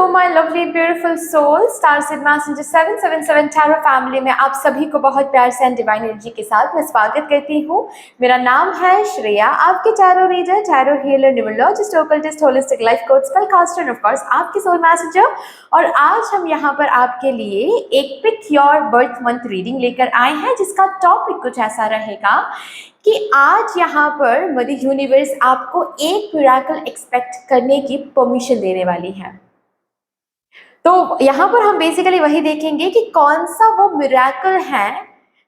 My lovely beautiful soul, star seed messenger 777 tarot family में आप सभी को बहुत प्यार से एंड डिवाइन एनर्जी के साथ मैं स्वागत करती हूँ। मेरा नाम है श्रेया, आपके tarot reader, tarot healer, numerologist, occultist, holistic life coach, spellcaster and of course आपकी सोल मैसेंजर। और आज हम यहाँ पर आपके लिए एक pick your birth month reading लेकर आए हैं, जिसका टॉपिक कुछ ऐसा रहेगा कि आज यहाँ पर मदर यूनिवर्स आपको एक मिरेकल एक्सपेक्ट करने की परमिशन देने वाली है। तो यहाँ पर हम बेसिकली वही देखेंगे कि कौन सा वो मिरेकल है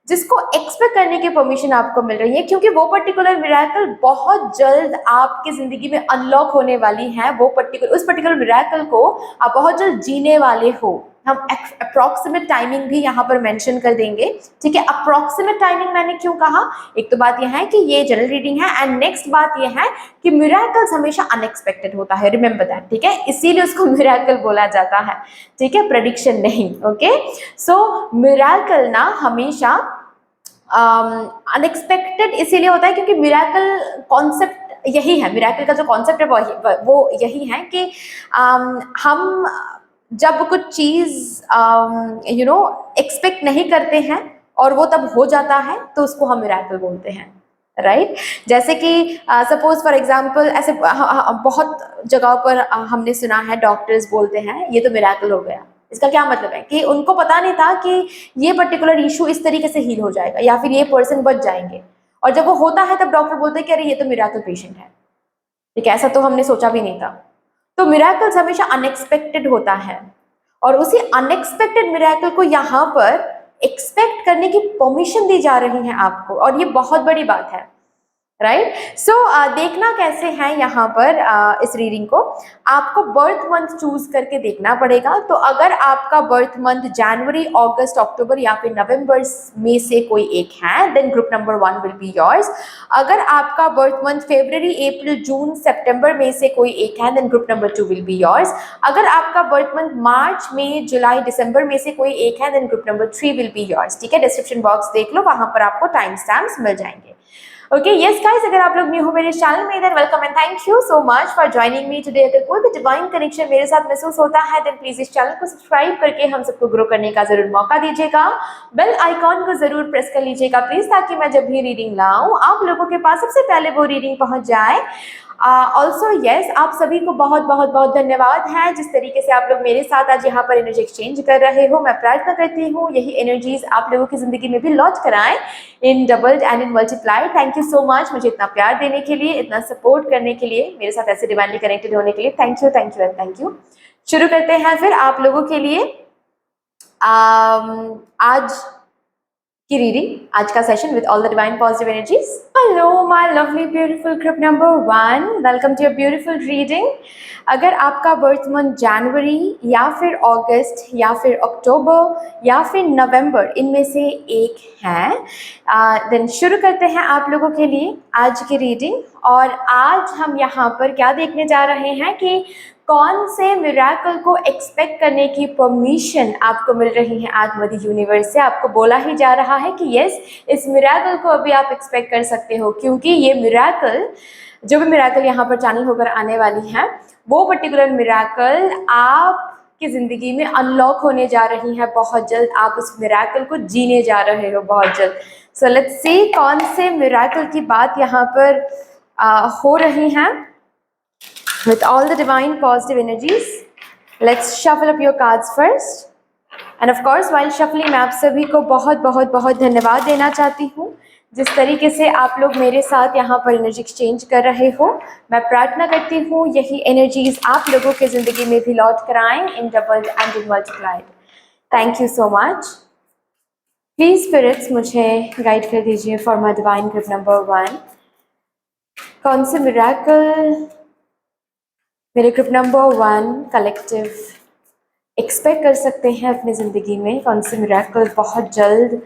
जिसको एक्सपेक्ट करने की परमिशन आपको मिल रही है, क्योंकि वो पर्टिकुलर मिरेकल बहुत जल्द आपकी जिंदगी में अनलॉक होने वाली है। उस पर्टिकुलर मिरेकल को आप बहुत जल्द जीने वाले हो। हम अप्रोक्सीमेट टाइमिंग भी यहाँ पर मेंशन कर देंगे, ठीक है। अप्रोक्सीमेट टाइमिंग मैंने क्यों कहा, एक तो बात यह है कि ये जनरल रीडिंग है, एंड नेक्स्ट बात यह है कि मिरेकल्स हमेशा अनएक्सपेक्टेड होता है, रिमेंबर दैट, ठीक है। इसीलिए उसको मिरेकल बोला जाता है, ठीक है, प्रेडिक्शन नहीं। ओके, सो मिरेकल ना हमेशा अनएक्सपेक्टेड इसीलिए होता है क्योंकि मिरेकल कॉन्सेप्ट यही है, मिरेकल का जो कॉन्सेप्ट है वो यही है कि हम जब कुछ चीज एक्सपेक्ट नहीं करते हैं और वो तब हो जाता है तो उसको हम मिरेकल बोलते हैं, राइट। जैसे कि सपोज फॉर एग्जांपल ऐसे बहुत जगहों पर हमने सुना है डॉक्टर्स बोलते हैं ये तो मिरेकल हो गया। इसका क्या मतलब है कि उनको पता नहीं था कि ये पर्टिकुलर इशू इस तरीके से हील हो जाएगा या फिर ये पर्सन बच जाएंगे, और जब वो होता है तब डॉक्टर बोलते हैं कि अरे ये तो मिरेकल पेशेंट है, ठीक है, ऐसा तो हमने सोचा भी नहीं था। तो मिरेकल्स हमेशा अनएक्सपेक्टेड होता है, और उसी अनएक्सपेक्टेड मिरेकल को यहाँ पर एक्सपेक्ट करने की परमिशन दी जा रही है आपको, और ये बहुत बड़ी बात है, राइट। सो देखना कैसे है यहाँ पर इस रीडिंग को आपको बर्थ मंथ चूज करके देखना पड़ेगा। तो अगर आपका बर्थ मंथ जनवरी, अगस्त, अक्टूबर या फिर नवंबर में से कोई एक है, then group number 1 will be yours. अगर आपका बर्थ मंथ फरवरी, अप्रैल, जून, सितंबर में से कोई एक है, then group number 2 will be yours. अगर आपका बर्थ मंथ मार्च, मई, जुलाई, दिसंबर में से कोई एक है, then group number 3 will be yours, ठीक है। डिस्क्रिप्शन बॉक्स देख लो, वहां पर आपको टाइम स्टैम्प्स मिल जाएंगे। ओके, यस गाइस, अगर आप लोग न्यू हो मेरे चैनल में, than welcome and thank you so much for joining me today. अगर कोई भी डिवाइन कनेक्शन मेरे साथ महसूस होता है, देन प्लीज इस चैनल को सब्सक्राइब करके हम सबको ग्रो करने का जरूर मौका दीजिएगा। बेल आइकॉन को जरूर प्रेस कर लीजिएगा प्लीज, ताकि मैं जब भी रीडिंग लाऊं आप लोगों के पास सबसे पहले वो रीडिंग पहुंच जाए। ऑल्सो यस, आप सभी को बहुत बहुत बहुत धन्यवाद है जिस तरीके से आप लोग मेरे साथ आज यहाँ पर एनर्जी एक्सचेंज कर रहे हो। मैं प्रार्थना करती हूँ यही एनर्जीज आप लोगों की जिंदगी में भी लौट कर आए in doubled and in multiplied. Thank you so much मुझे इतना प्यार देने के लिए, इतना सपोर्ट करने के लिए, मेरे साथ ऐसे डिवाइनली कनेक्टेड होने के लिए। Thank you, thank you and thank you. शुरू करते हैं फिर आप लोगों के लिए आज की रीडिंग, आज का session with all the divine positive energies. Hello my lovely beautiful group number 1, welcome to your beautiful reading. अगर आपका बर्थ मंथ जनवरी या फिर अगस्त या फिर अक्टूबर या फिर नवंबर इनमें से एक है, देन शुरू करते हैं आप लोगों के लिए आज की रीडिंग। और आज हम यहाँ पर क्या देखने जा रहे हैं कि कौन से मिरेकल को एक्सपेक्ट करने की परमिशन आपको मिल रही है आज मदर यूनिवर्स से। आपको बोला ही जा रहा है कि यस, इस मिरेकल को अभी आप एक्सपेक्ट कर सकते हो, क्योंकि ये मिरेकल, जो भी मिरेकल यहाँ पर चैनल होकर आने वाली है, वो पर्टिकुलर मिरेकल आपकी जिंदगी में अनलॉक होने जा रही है बहुत जल्द। आप उस मिरेकल को जीने जा रहे हो बहुत जल्द। सो लेट्स सी कौन से मिरेकल की बात यहाँ पर हो रही है। With all the divine positive energies, let's shuffle up your cards first. And of course, while shuffling, मैं आप सभी को बहुत बहुत बहुत धन्यवाद देना चाहती हूँ जिस तरीके से आप लोग मेरे साथ यहाँ पर एनर्जी एक्सचेंज कर रहे हो। मैं प्रार्थना करती हूँ यही एनर्जीज आप लोगों के जिंदगी में भी लौट कर आएं in double and in multiplied. Thank you so much. Please spirits मुझे गाइड कर दीजिए for my divine group number 1। कौन से मिरेकल मेरे ग्रुप नंबर 1 कलेक्टिव एक्सपेक्ट कर सकते हैं अपनी ज़िंदगी में, कौन से मिरेकल बहुत जल्द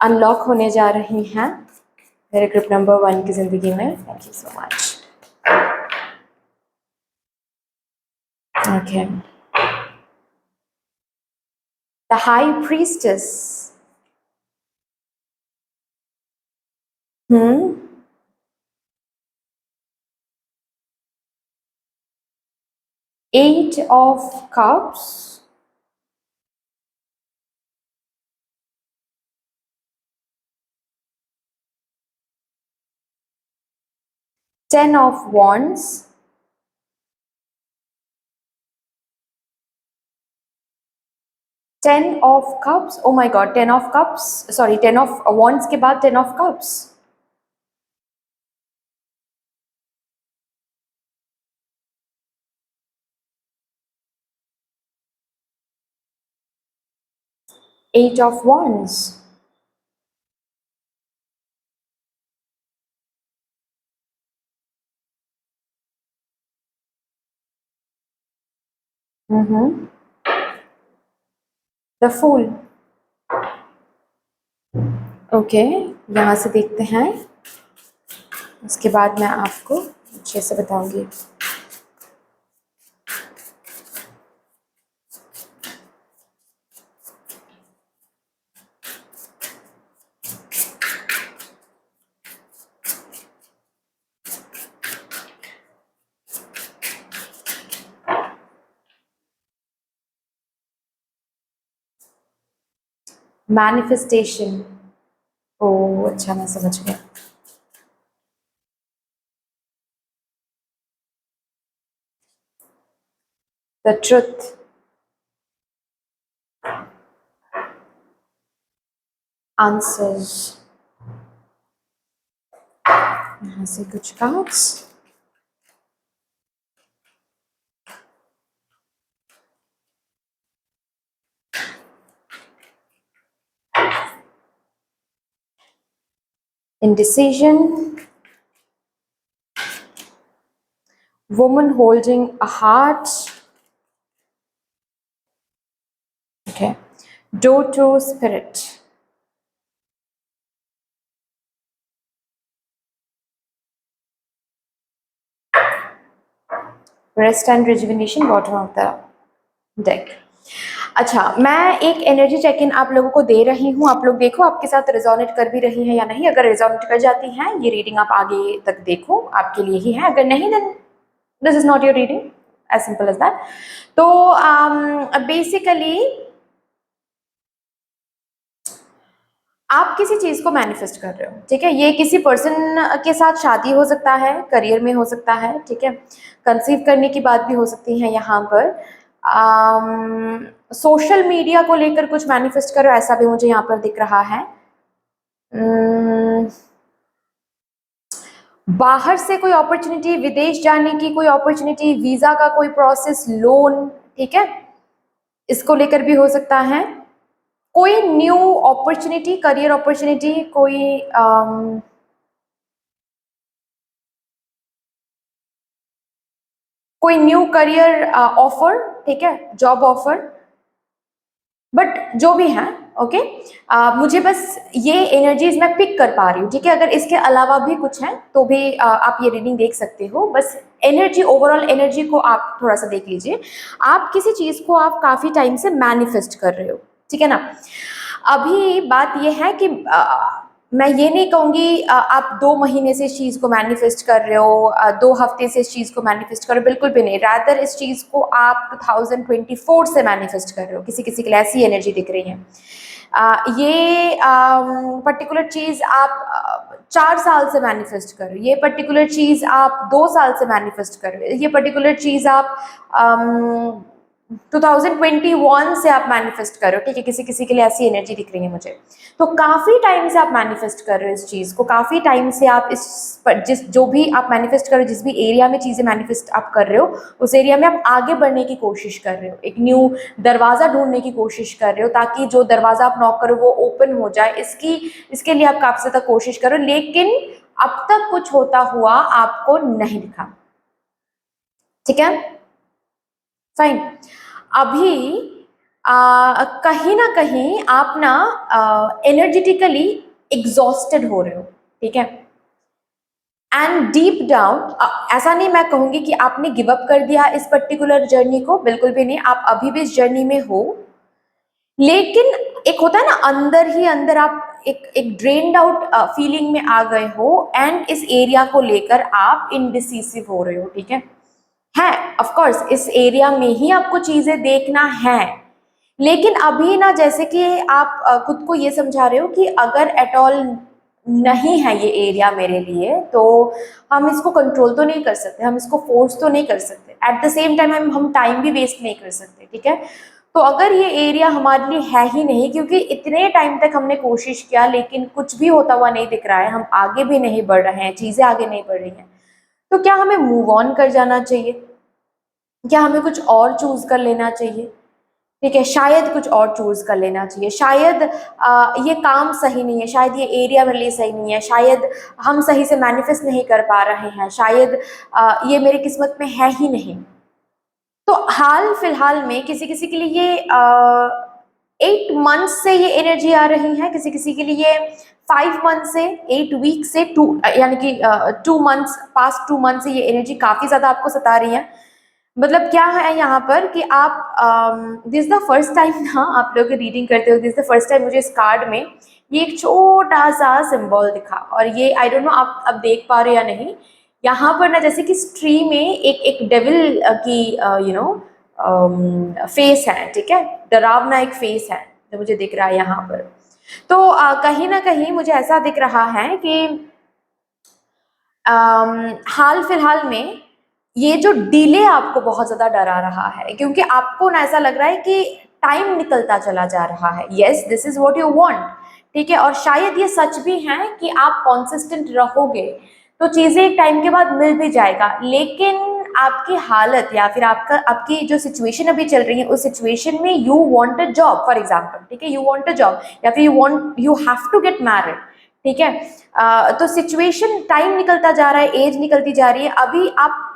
अनलॉक होने जा रही हैं मेरे ग्रुप नंबर 1 की ज़िंदगी में। Thank you so much. Okay, the high priestess. 8 of cups, 10 of wands, 10 of cups, oh my god, 10 of cups, sorry, 10 of wands के बाद 10 of cups, eight of wands, the fool. Okay, यहाँ से देखते हैं, उसके बाद मैं आपको अच्छे से बताऊंगी. मैनिफेस्टेशन. ओ अच्छा, मैं समझ गया. The truth. आंसर्स. यहाँ से कुछ cards. Indecision, woman holding a heart, okay, door to spirit, rest and rejuvenation, bottom of the deck. अच्छा, मैं एक एनर्जी चेक इन आप लोगों को दे रही हूँ, आप लोग देखो आपके साथ रिजोनेट कर भी रही है या नहीं. अगर रिजोनेट कर जाती हैं, ये रीडिंग आप आगे तक देखो, आपके लिए ही है. अगर नहीं, then this is not your reading, as simple as that. तो बेसिकली आप किसी चीज को मैनिफेस्ट कर रहे हो, ठीक है. ये किसी पर्सन के साथ शादी हो सकता है, करियर में हो सकता है, ठीक है. कंसीव करने की बात भी हो सकती है यहाँ पर. सोशल मीडिया को लेकर कुछ मैनिफेस्ट करो, ऐसा भी मुझे यहाँ पर दिख रहा है. बाहर से कोई अपॉर्चुनिटी, विदेश जाने की कोई अपॉर्चुनिटी, वीजा का कोई प्रोसेस, लोन, ठीक है, इसको लेकर भी हो सकता है. कोई न्यू अपॉर्चुनिटी, करियर अपॉर्चुनिटी, कोई न्यू करियर ऑफर, ठीक है, जॉब ऑफर, बट जो भी है, ओके. मुझे बस ये एनर्जीज मैं पिक कर पा रही हूँ, ठीक है. अगर इसके अलावा भी कुछ है तो भी आप ये रीडिंग देख सकते हो. बस एनर्जी, ओवरऑल एनर्जी को आप थोड़ा सा देख लीजिए. आप किसी चीज को आप काफी टाइम से मैनिफेस्ट कर रहे हो, ठीक है ना. अभी बात यह है कि मैं ये नहीं कहूँगी आप 2 महीने से इस चीज़ को मैनिफेस्ट कर रहे हो, 2 हफ्ते से इस चीज़ को मैनिफेस्ट कर रहे हो, बिल्कुल भी नहीं. रादर इस चीज़ को आप 2024 से मैनिफेस्ट कर रहे हो. किसी किसी के लिए ऐसी एनर्जी दिख रही है. ये पर्टिकुलर चीज़ आप 4 साल से मैनिफेस्ट कर रहे हो, ये पर्टिकुलर चीज़ आप 2 साल से मैनिफेस्ट कर रहे हो, ये पर्टिकुलर चीज़ आप 2021 से आप मैनिफेस्ट कर रहे हो, ठीक है. किसी किसी के लिए ऐसी एनर्जी दिख रही है मुझे. तो काफ़ी टाइम से आप मैनिफेस्ट कर रहे हो इस चीज़ को, काफ़ी टाइम से आप जिस जो भी आप मैनिफेस्ट कर रहे हो, जिस भी एरिया में चीज़ें मैनिफेस्ट आप कर रहे हो, उस एरिया में आप आगे बढ़ने की कोशिश कर रहे हो, एक न्यू दरवाज़ा ढूंढने की कोशिश कर रहे हो, ताकि जो दरवाज़ा आप नॉक करो वो ओपन हो जाए. इसके लिए आप काफ़ी ज़्यादा कोशिश करो, लेकिन अब तक कुछ होता हुआ आपको नहीं दिखा, ठीक है. फाइन. अभी कहीं ना कहीं आप ना एनर्जेटिकली एग्जॉस्टेड हो रहे हो, ठीक है. एंड डीप डाउन, ऐसा नहीं मैं कहूंगी कि आपने गिव अप कर दिया इस पर्टिकुलर जर्नी को, बिल्कुल भी नहीं. आप अभी भी इस जर्नी में हो, लेकिन एक होता है ना अंदर ही अंदर आप एक ड्रेन्ड आउट फीलिंग में आ गए हो, एंड इस एरिया को लेकर आप इनडिसिसिव हो रहे हो, ठीक है. है, ऑफ कोर्स इस एरिया में ही आपको चीजें देखना है, लेकिन अभी ना जैसे कि आप खुद को ये समझा रहे हो कि अगर एट ऑल नहीं है ये एरिया मेरे लिए, तो हम इसको कंट्रोल तो नहीं कर सकते, हम इसको फोर्स तो नहीं कर सकते, एट द सेम टाइम हम टाइम भी वेस्ट नहीं कर सकते, ठीक है। तो अगर ये एरिया हमारे लिए है ही नहीं, क्योंकि इतने टाइम तक हमने कोशिश किया लेकिन कुछ भी होता हुआ नहीं दिख रहा है, हम आगे भी नहीं बढ़ रहे हैं, चीजें आगे नहीं बढ़ रही हैं, तो क्या हमें मूव ऑन कर जाना चाहिए? क्या हमें कुछ और चूज कर लेना चाहिए? ठीक है, शायद कुछ और चूज कर लेना चाहिए, शायद ये काम सही नहीं है, शायद ये एरिया मेरे लिए सही नहीं है, शायद हम सही से मैनिफेस्ट नहीं कर पा रहे हैं, शायद ये मेरी किस्मत में है ही नहीं। तो हाल फिलहाल में किसी किसी के लिए ये 8 मंथ से ये एनर्जी आ रही है, किसी किसी के लिए 5 मंथ से, 8 वीक से, यानी कि 2 मंथ्स, पास्ट 2 मंथ से ये एनर्जी काफी ज्यादा आपको सता रही है। मतलब क्या है यहाँ पर कि आप दिस द फर्स्ट टाइम ना आप लोग रीडिंग करते हो, दिस द फर्स्ट टाइम मुझे इस कार्ड में ये एक छोटा सा सिंबल दिखा, और ये आई डोंट नो आप अब देख पा रहे हो या नहीं। यहाँ पर ना जैसे कि ट्री में एक डेविल की फेस है, ठीक है, डरावना एक फेस है जो मुझे दिख रहा है यहाँ पर। तो कहीं ना कहीं मुझे ऐसा दिख रहा है कि हाल फिलहाल में ये जो डिले आपको बहुत ज्यादा डरा रहा है, क्योंकि आपको ना ऐसा लग रहा है कि टाइम निकलता चला जा रहा है। Yes, this is what you want, ठीक है, और शायद ये सच भी है कि आप कॉन्सिस्टेंट रहोगे तो चीजें एक टाइम के बाद मिल भी जाएगा, लेकिन आपकी हालत या फिर आपकी जो सिचुएशन अभी चल रही है उस सिचुएशन में you want a job for example, ठीक है, यू वांट अ जॉब या फिर you have to get married, ठीक है। तो सिचुएशन, टाइम निकलता जा रहा है, एज निकलती जा रही है, अभी आप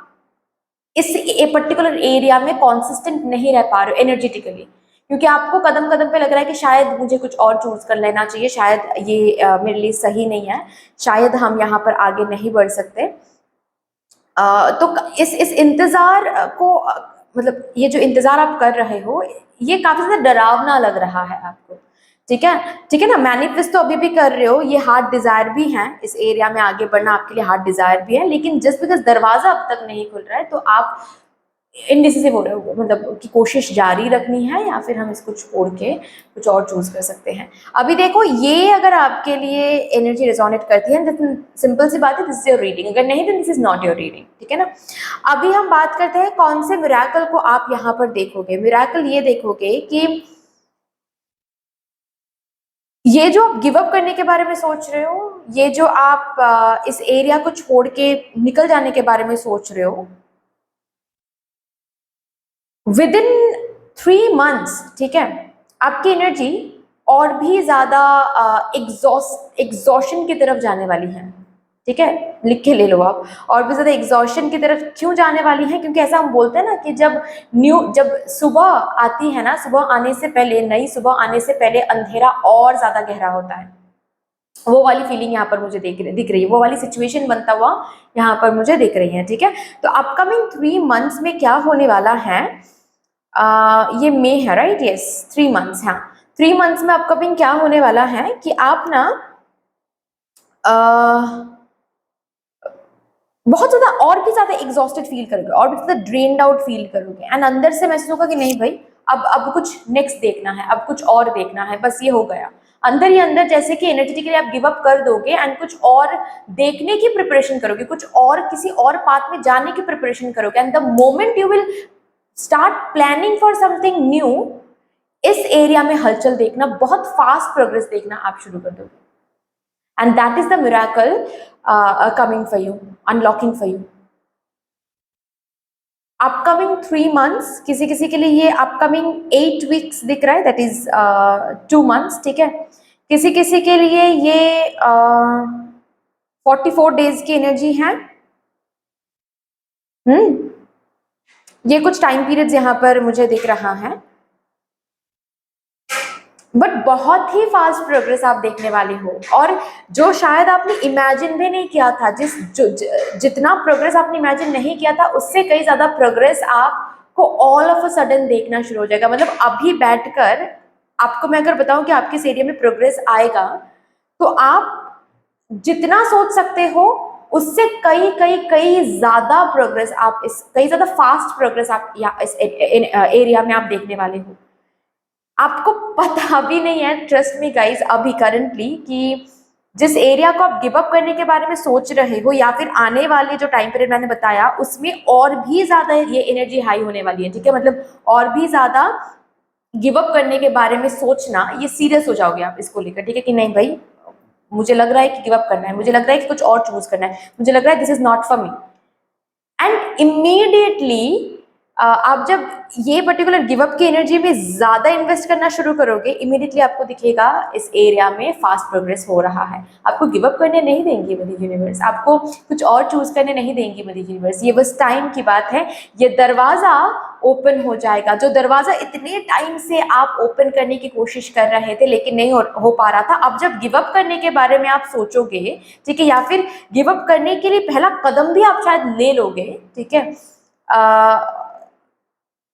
इस पर्टिकुलर एरिया में कॉन्सिस्टेंट नहीं रह पा रहे हो एनर्जेटिकली, क्योंकि आपको कदम कदम पे लग रहा है कि शायद मुझे कुछ और चूज कर लेना चाहिए, शायद ये मेरे लिए सही नहीं है, शायद हम यहाँ पर आगे नहीं बढ़ सकते। तो इस इंतजार को मतलब ये जो इंतजार आप कर रहे हो ये काफी ज्यादा डरावना लग रहा है आपको, ठीक है, ठीक है ना। मैनिफेस्ट तो अभी भी कर रहे हो, ये हार्ट डिजायर भी है, इस एरिया में आगे बढ़ना आपके लिए हार्ट डिजायर भी है, लेकिन जस्ट बिकॉज दरवाजा अब तक नहीं खुल रहा है तो आप इनडिसिसिव हो रहे हो, मतलब कि कोशिश जारी रखनी है या फिर हम इसको छोड़ के कुछ और चूज कर सकते हैं। अभी देखो, ये अगर आपके लिए एनर्जी रिजोनेट करती है तो सिंपल सी बात है, दिस इज योर रीडिंग, अगर नहीं तो this is not your reading, ठीक है ना। अभी हम बात करते हैं कौन से मिराकल को आप यहाँ पर देखोगे। मिराकल ये देखोगे कि ये जो आप गिव अप करने के बारे में सोच रहे हो, ये जो आप इस एरिया को छोड़ के निकल जाने के बारे में सोच रहे हो, विद इन 3 मंथ्स, ठीक है, आपकी एनर्जी और भी ज्यादा एग्जॉशन की तरफ जाने वाली है, ठीक है, लिख के ले लो आप। और भी ज्यादा एग्जॉशन की तरफ क्यों जाने वाली है? क्योंकि ऐसा हम बोलते हैं ना कि जब सुबह आती है ना, सुबह आने से पहले, नई सुबह आने से पहले अंधेरा और ज्यादा गहरा होता है, वो वाली फीलिंग यहाँ पर मुझे दिख रही है, वो वाली सिचुएशन बनता हुआ यहाँ पर मुझे दिख रही है, ठीक है। तो अपकमिंग 3 मंथ्स में क्या होने वाला है, ये मई है, राइट, यस, 3 मंथ्स, हाँ, 3 मंथ्स में अपकमिंग क्या होने वाला है कि आप ना बहुत ज्यादा और भी ज्यादा एग्जॉस्टेड फील करोगे, और भी ज्यादा ड्रेन्ड आउट फील करोगे, एंड अंदर से महसूस होगा कि नहीं भाई, अब कुछ नेक्स्ट देखना है, अब कुछ और देखना है, बस ये हो गया। अंदर ही अंदर जैसे कि एनर्जेटिकली आप गिव अप कर दोगे एंड कुछ और देखने की प्रिपरेशन करोगे, कुछ और किसी और पाथ में जाने की प्रिपरेशन करोगे, and the moment you will start planning for something new, इस एरिया में हलचल देखना, बहुत फास्ट प्रोग्रेस देखना आप शुरू कर दोगे, and that is the miracle coming for you, unlocking for you. Upcoming 3 months, किसी किसी के लिए ये अपकमिंग 8 वीक्स दिख रहा है, दैट इज 2 मंथ्स, ठीक है। किसी किसी के लिए ये 44 डेज की एनर्जी है। ये कुछ टाइम पीरियड्स यहाँ पर मुझे दिख रहा है, बट बहुत ही फास्ट प्रोग्रेस आप देखने वाले हो, और जो शायद आपने इमेजिन भी नहीं किया था, जितना प्रोग्रेस आपने इमेजिन नहीं किया था उससे कई ज्यादा प्रोग्रेस आपको ऑल ऑफ अ सडन देखना शुरू हो जाएगा। मतलब अभी बैठकर आपको मैं अगर बताऊं कि आपके इस एरिया में प्रोग्रेस आएगा, तो आप जितना सोच सकते हो उससे कई कई कई ज्यादा प्रोग्रेस आप कई ज्यादा फास्ट प्रोग्रेस आप इस एरिया में आप देखने वाले हो। आपको पता भी नहीं है, ट्रस्ट मी गाइज, अभी करंटली कि जिस एरिया को आप गिव अप करने के बारे में सोच रहे हो या फिर आने वाले जो टाइम पीरियड मैंने बताया उसमें और भी ज्यादा ये एनर्जी हाई होने वाली है, ठीक है। मतलब और भी ज्यादा गिव अप करने के बारे में सोचना, ये सीरियस हो जाओगे आप इसको लेकर, ठीक है, कि नहीं भाई मुझे लग रहा है कि गिव अप करना है, मुझे लग रहा है कि कुछ और चूज करना है, मुझे लग रहा है this is not for me. And immediately आप जब ये पर्टिकुलर गिव अप की एनर्जी में ज्यादा इन्वेस्ट करना शुरू करोगे, इमीडिएटली आपको दिखेगा इस एरिया में फास्ट प्रोग्रेस हो रहा है। आपको गिव अप करने नहीं देंगी मदर यूनिवर्स, आपको कुछ और चूज करने नहीं देंगी मदर यूनिवर्स, ये बस टाइम की बात है। ये दरवाजा ओपन हो जाएगा, जो दरवाजा इतने टाइम से आप ओपन करने की कोशिश कर रहे थे लेकिन नहीं हो पा रहा था, अब जब गिव अप करने के बारे में आप सोचोगे, ठीक है, या फिर गिव अप करने के लिए पहला कदम भी आप शायद ले लोगे, ठीक है,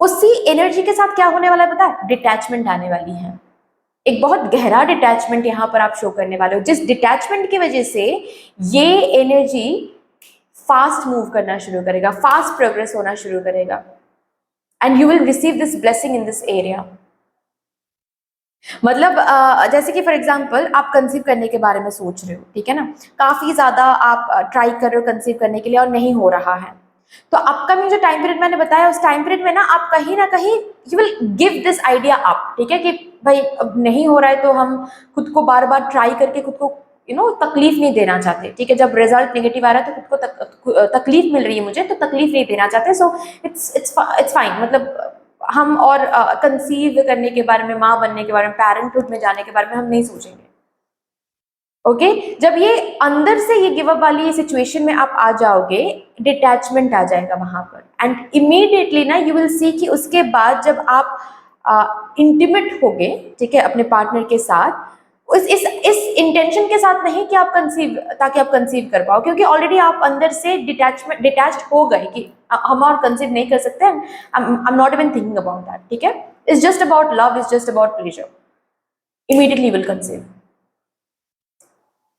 उसी एनर्जी के साथ क्या होने वाला है पता है? डिटैचमेंट आने वाली है। एक बहुत गहरा डिटैचमेंट यहाँ पर आप शो करने वाले हो, जिस डिटैचमेंट की वजह से ये एनर्जी फास्ट मूव करना शुरू करेगा, फास्ट प्रोग्रेस होना शुरू करेगा, and you will receive this blessing in this area. मतलब जैसे कि फॉर एग्जांपल आप कंसीव करने के बारे में सोच रहे हो, ठीक है ना, काफी ज्यादा आप ट्राई कर रहे हो कंसीव करने के लिए और नहीं हो रहा है, तो अपकमिंग जो टाइम पीरियड मैंने बताया उस टाइम पीरियड में ना कहीं you will give this idea up, ठीक है, कि भाई अब नहीं हो रहा है तो हम खुद को बार बार ट्राई करके खुद को तकलीफ नहीं देना चाहते, ठीक है, जब रिजल्ट नेगेटिव आ रहा है तो खुद को तकलीफ मिल रही है मुझे, तो तकलीफ नहीं देना चाहते, सो इट्स फाइन। मतलब हम और कंसीव करने के बारे में, माँ बनने के बारे में, पेरेंटहुड में जाने के बारे में हम नहीं सोचेंगे। ओके जब ये अंदर से ये गिव अप वाली सिचुएशन में आप आ जाओगे, डिटैचमेंट आ जाएगा वहां पर, एंड इमीडिएटली ना यू विल सी कि उसके बाद जब आप इंटीमेट होगे, ठीक है, अपने पार्टनर के साथ, इस इंटेंशन के साथ नहीं कि आप कंसीव, ताकि आप कंसीव कर पाओ, क्योंकि ऑलरेडी आप अंदर से डिटैच्ड हो गए कि हम और कंसीव नहीं कर सकते, I am not even thinking about that, ठीक है, it's just about love, it's just about pleasure, immediately will conceive.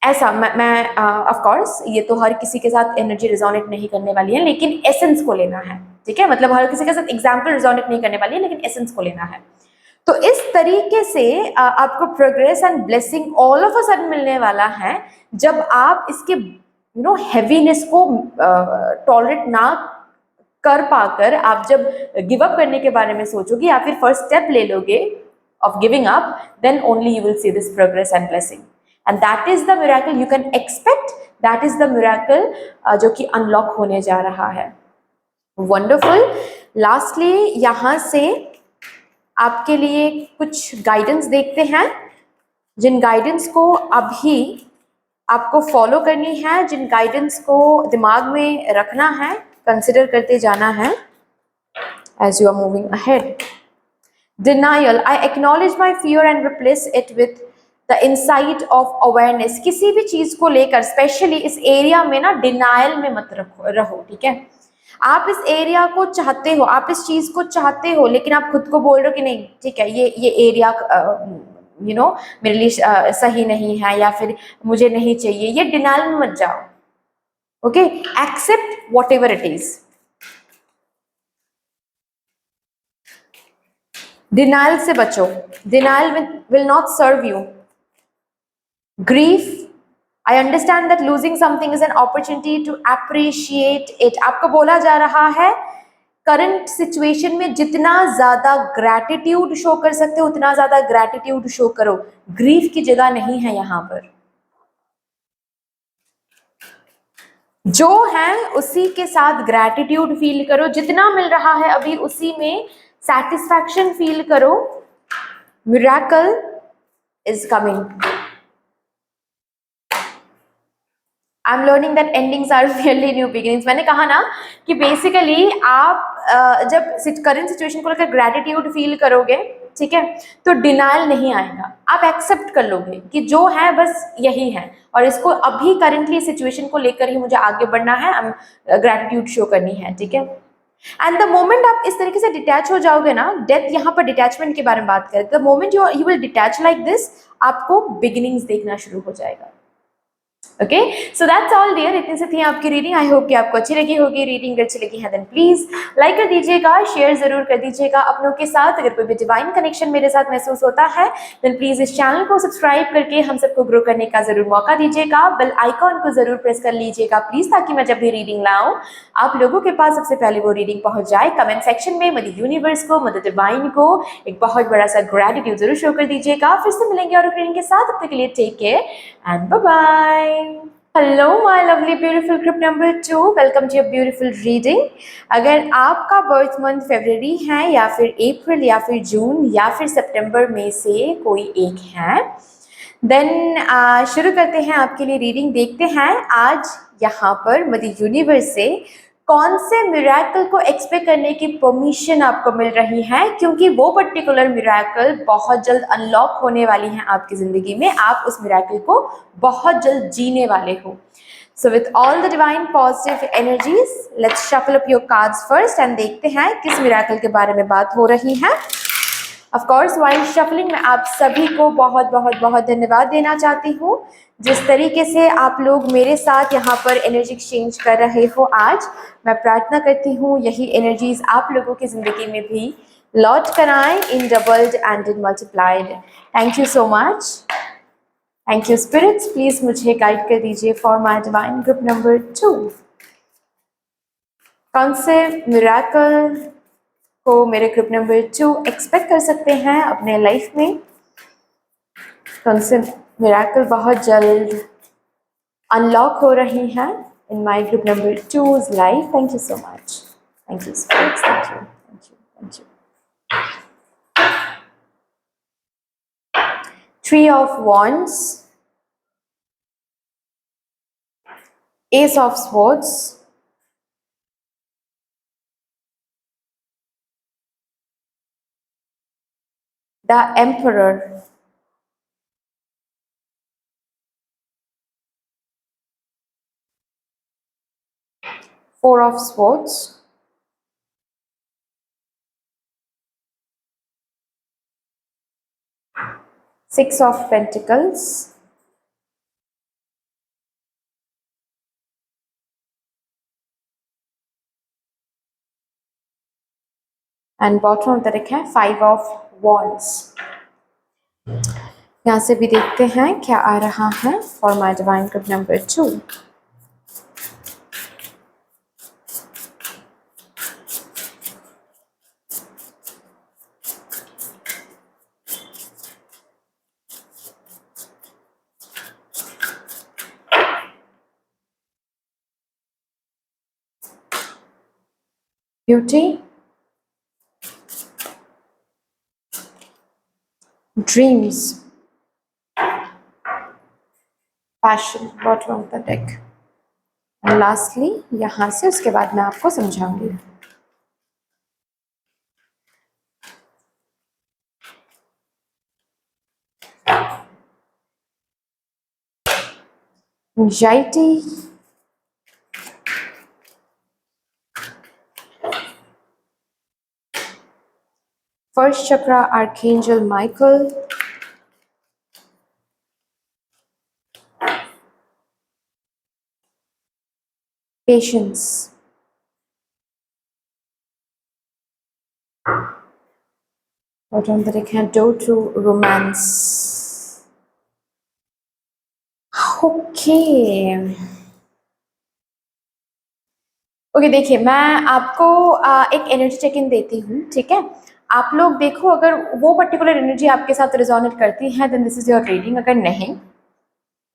ऐसा मैं ऑफ कोर्स ये तो हर किसी के साथ एनर्जी रिजोनेट नहीं करने वाली है, लेकिन एसेंस को लेना है, ठीक है, मतलब हर किसी के साथ एग्जाम्पल रिजोनेट नहीं करने वाली है, लेकिन एसेंस को लेना है। तो इस तरीके से आपको progress and blessing all of a sudden मिलने वाला है, जब आप इसके हैवीनेस को टॉलरेट ना कर पाकर आप जब गिव अप करने के बारे में सोचोगे या फिर फर्स्ट स्टेप ले लोगे of giving up, then only you will see this progress and blessing, and that is the miracle you can expect, that is the miracle जो कि अनलॉक होने जा रहा है। वंडरफुल। लास्टली यहाँ से आपके लिए कुछ गाइडेंस देखते हैं, जिन गाइडेंस को अभी आपको फॉलो करनी है, जिन गाइडेंस को दिमाग में रखना है, कंसिडर करते जाना है as you are moving ahead। Denial, I acknowledge my fear and replace it with the insight of awareness। किसी भी चीज को लेकर स्पेशली इस एरिया में ना डिनायल में मत रहो, ठीक है। आप इस एरिया को चाहते हो, आप इस चीज को चाहते हो, लेकिन आप खुद को बोल रहे हो कि नहीं ठीक है, ये एरिया मेरे लिए सही नहीं है या फिर मुझे नहीं चाहिए, ये डिनायल में मत जाओ। Okay accept whatever it is. Denial से बचो, denial will not serve you. Grief, I understand that losing something is an opportunity to appreciate it. आपको बोला जा रहा है करंट सिचुएशन में जितना ज्यादा ग्रैटिट्यूड शो कर सकते हो उतना ज्यादा ग्रैटिट्यूड शो करो, ग्रीफ की जगह नहीं है यहां पर। जो है उसी के साथ ग्रैटिट्यूड फील करो, जितना मिल रहा है अभी उसी में satisfaction फील करो। miracle is coming। I'm learning that endings are really new beginnings। मैंने कहा ना कि बेसिकली आप जब करंट सिचुएशन को लेकर ग्रैटिट्यूड फील करोगे, ठीक है, तो डिनाइल नहीं आएगा, आप एक्सेप्ट कर लोगे कि जो है बस यही है और इसको अभी करंटली सिचुएशन को लेकर ही मुझे आगे बढ़ना है, ग्रैटिट्यूड शो करनी है, ठीक है। एंड द मोमेंट आप इस तरीके से डिटैच हो जाओगे ना, डेथ यहाँ पर डिटैचमेंट के बारे में बात करें, the moment you will detach like this, आपको बिगिनिंग्स देखना शुरू हो जाएगा। Okay, so that's all dear, इतनी सी थी आपकी रीडिंग। आई होप कि आपको अच्छी लगी होगी। रीडिंग अच्छी लगी है देन प्लीज लाइक कर दीजिएगा, शेयर जरूर कर दीजिएगा अपनों के साथ। अगर कोई भी डिवाइन कनेक्शन मेरे साथ महसूस होता है देन प्लीज इस चैनल को सब्सक्राइब करके हम सबको ग्रो करने का जरूर मौका दीजिएगा। बेल आइकॉन को जरूर प्रेस कर लीजिएगा प्लीज, ताकि मैं जब भी रीडिंग लाऊं आप लोगों के पास सबसे पहले वो रीडिंग पहुंच जाए। कमेंट सेक्शन में मदर यूनिवर्स को, मदर डिवाइन को एक बहुत बड़ा सा ग्रेटिट्यूड जरूर शो कर दीजिएगा। फिर से मिलेंगे और रीडिंग के साथ, तब तक के लिए take care and bye bye. Hello my lovely beautiful group number 2, welcome to your beautiful reading. अगर आपका बर्थ मंथ फरवरी है या फिर अप्रैल या फिर जून या फिर सितंबर में से कोई एक है देन शुरू करते हैं आपके लिए रीडिंग। देखते हैं आज यहाँ पर मदर यूनिवर्स से कौन से मिरेकल को एक्सपेक्ट करने की परमिशन आपको मिल रही है, क्योंकि वो पर्टिकुलर मिरेकल बहुत जल्द अनलॉक होने वाली हैं आपकी जिंदगी में। आप उस मिरेकल को बहुत जल्द जीने वाले हो। So with all the divine positive energies, let's shuffle up your cards first and देखते हैं किस मिरेकल के बारे में बात हो रही है। ऑफ कोर्स वाइल शफलिंग में आप सभी को बहुत बहुत बहुत धन्यवाद देना चाहती हूँ, जिस तरीके से आप लोग मेरे साथ यहाँ पर एनर्जी एक्सचेंज कर रहे हो आज। मैं प्रार्थना करती हूँ यही एनर्जीज आप लोगों की ज़िंदगी में भी लौट कर आए in doubled and in multiplied. Thank you so much. Thank you spirits, please मुझे गाइड कर दीजिए for my divine group number 2। कौन से मिरेकल को मेरे ग्रुप नंबर 2 एक्सपेक्ट कर सकते हैं अपने लाइफ में? कौन से मिरेकल बहुत जल्द अनलॉक हो रही हैं in my group number 2's life? Thank you so much. Thank you spirits, thank you, thank you, thank you. Three of Wands, Ace of Swords, the Emperor, Four of Swords, Six of Pentacles, and bottom of the deck है Five of Wands। यहाँ से भी देखते हैं क्या आ रहा है for my divine group number 2। Beauty, Dreams, Passion, bottom of the deck, and lastly यहाँ से उसके बाद मैं आपको समझाऊंगी। Anxiety, First Chakra, Archangel Michael, Patience, bottom of the deck है Door to Romance। ओके, देखिए मैं आपको एक एनर्जी चेक इन देती हूँ, ठीक है? आप लोग देखो, अगर वो पर्टिकुलर एनर्जी आपके साथ रिजोनेट करती है then this is your reading, अगर नहीं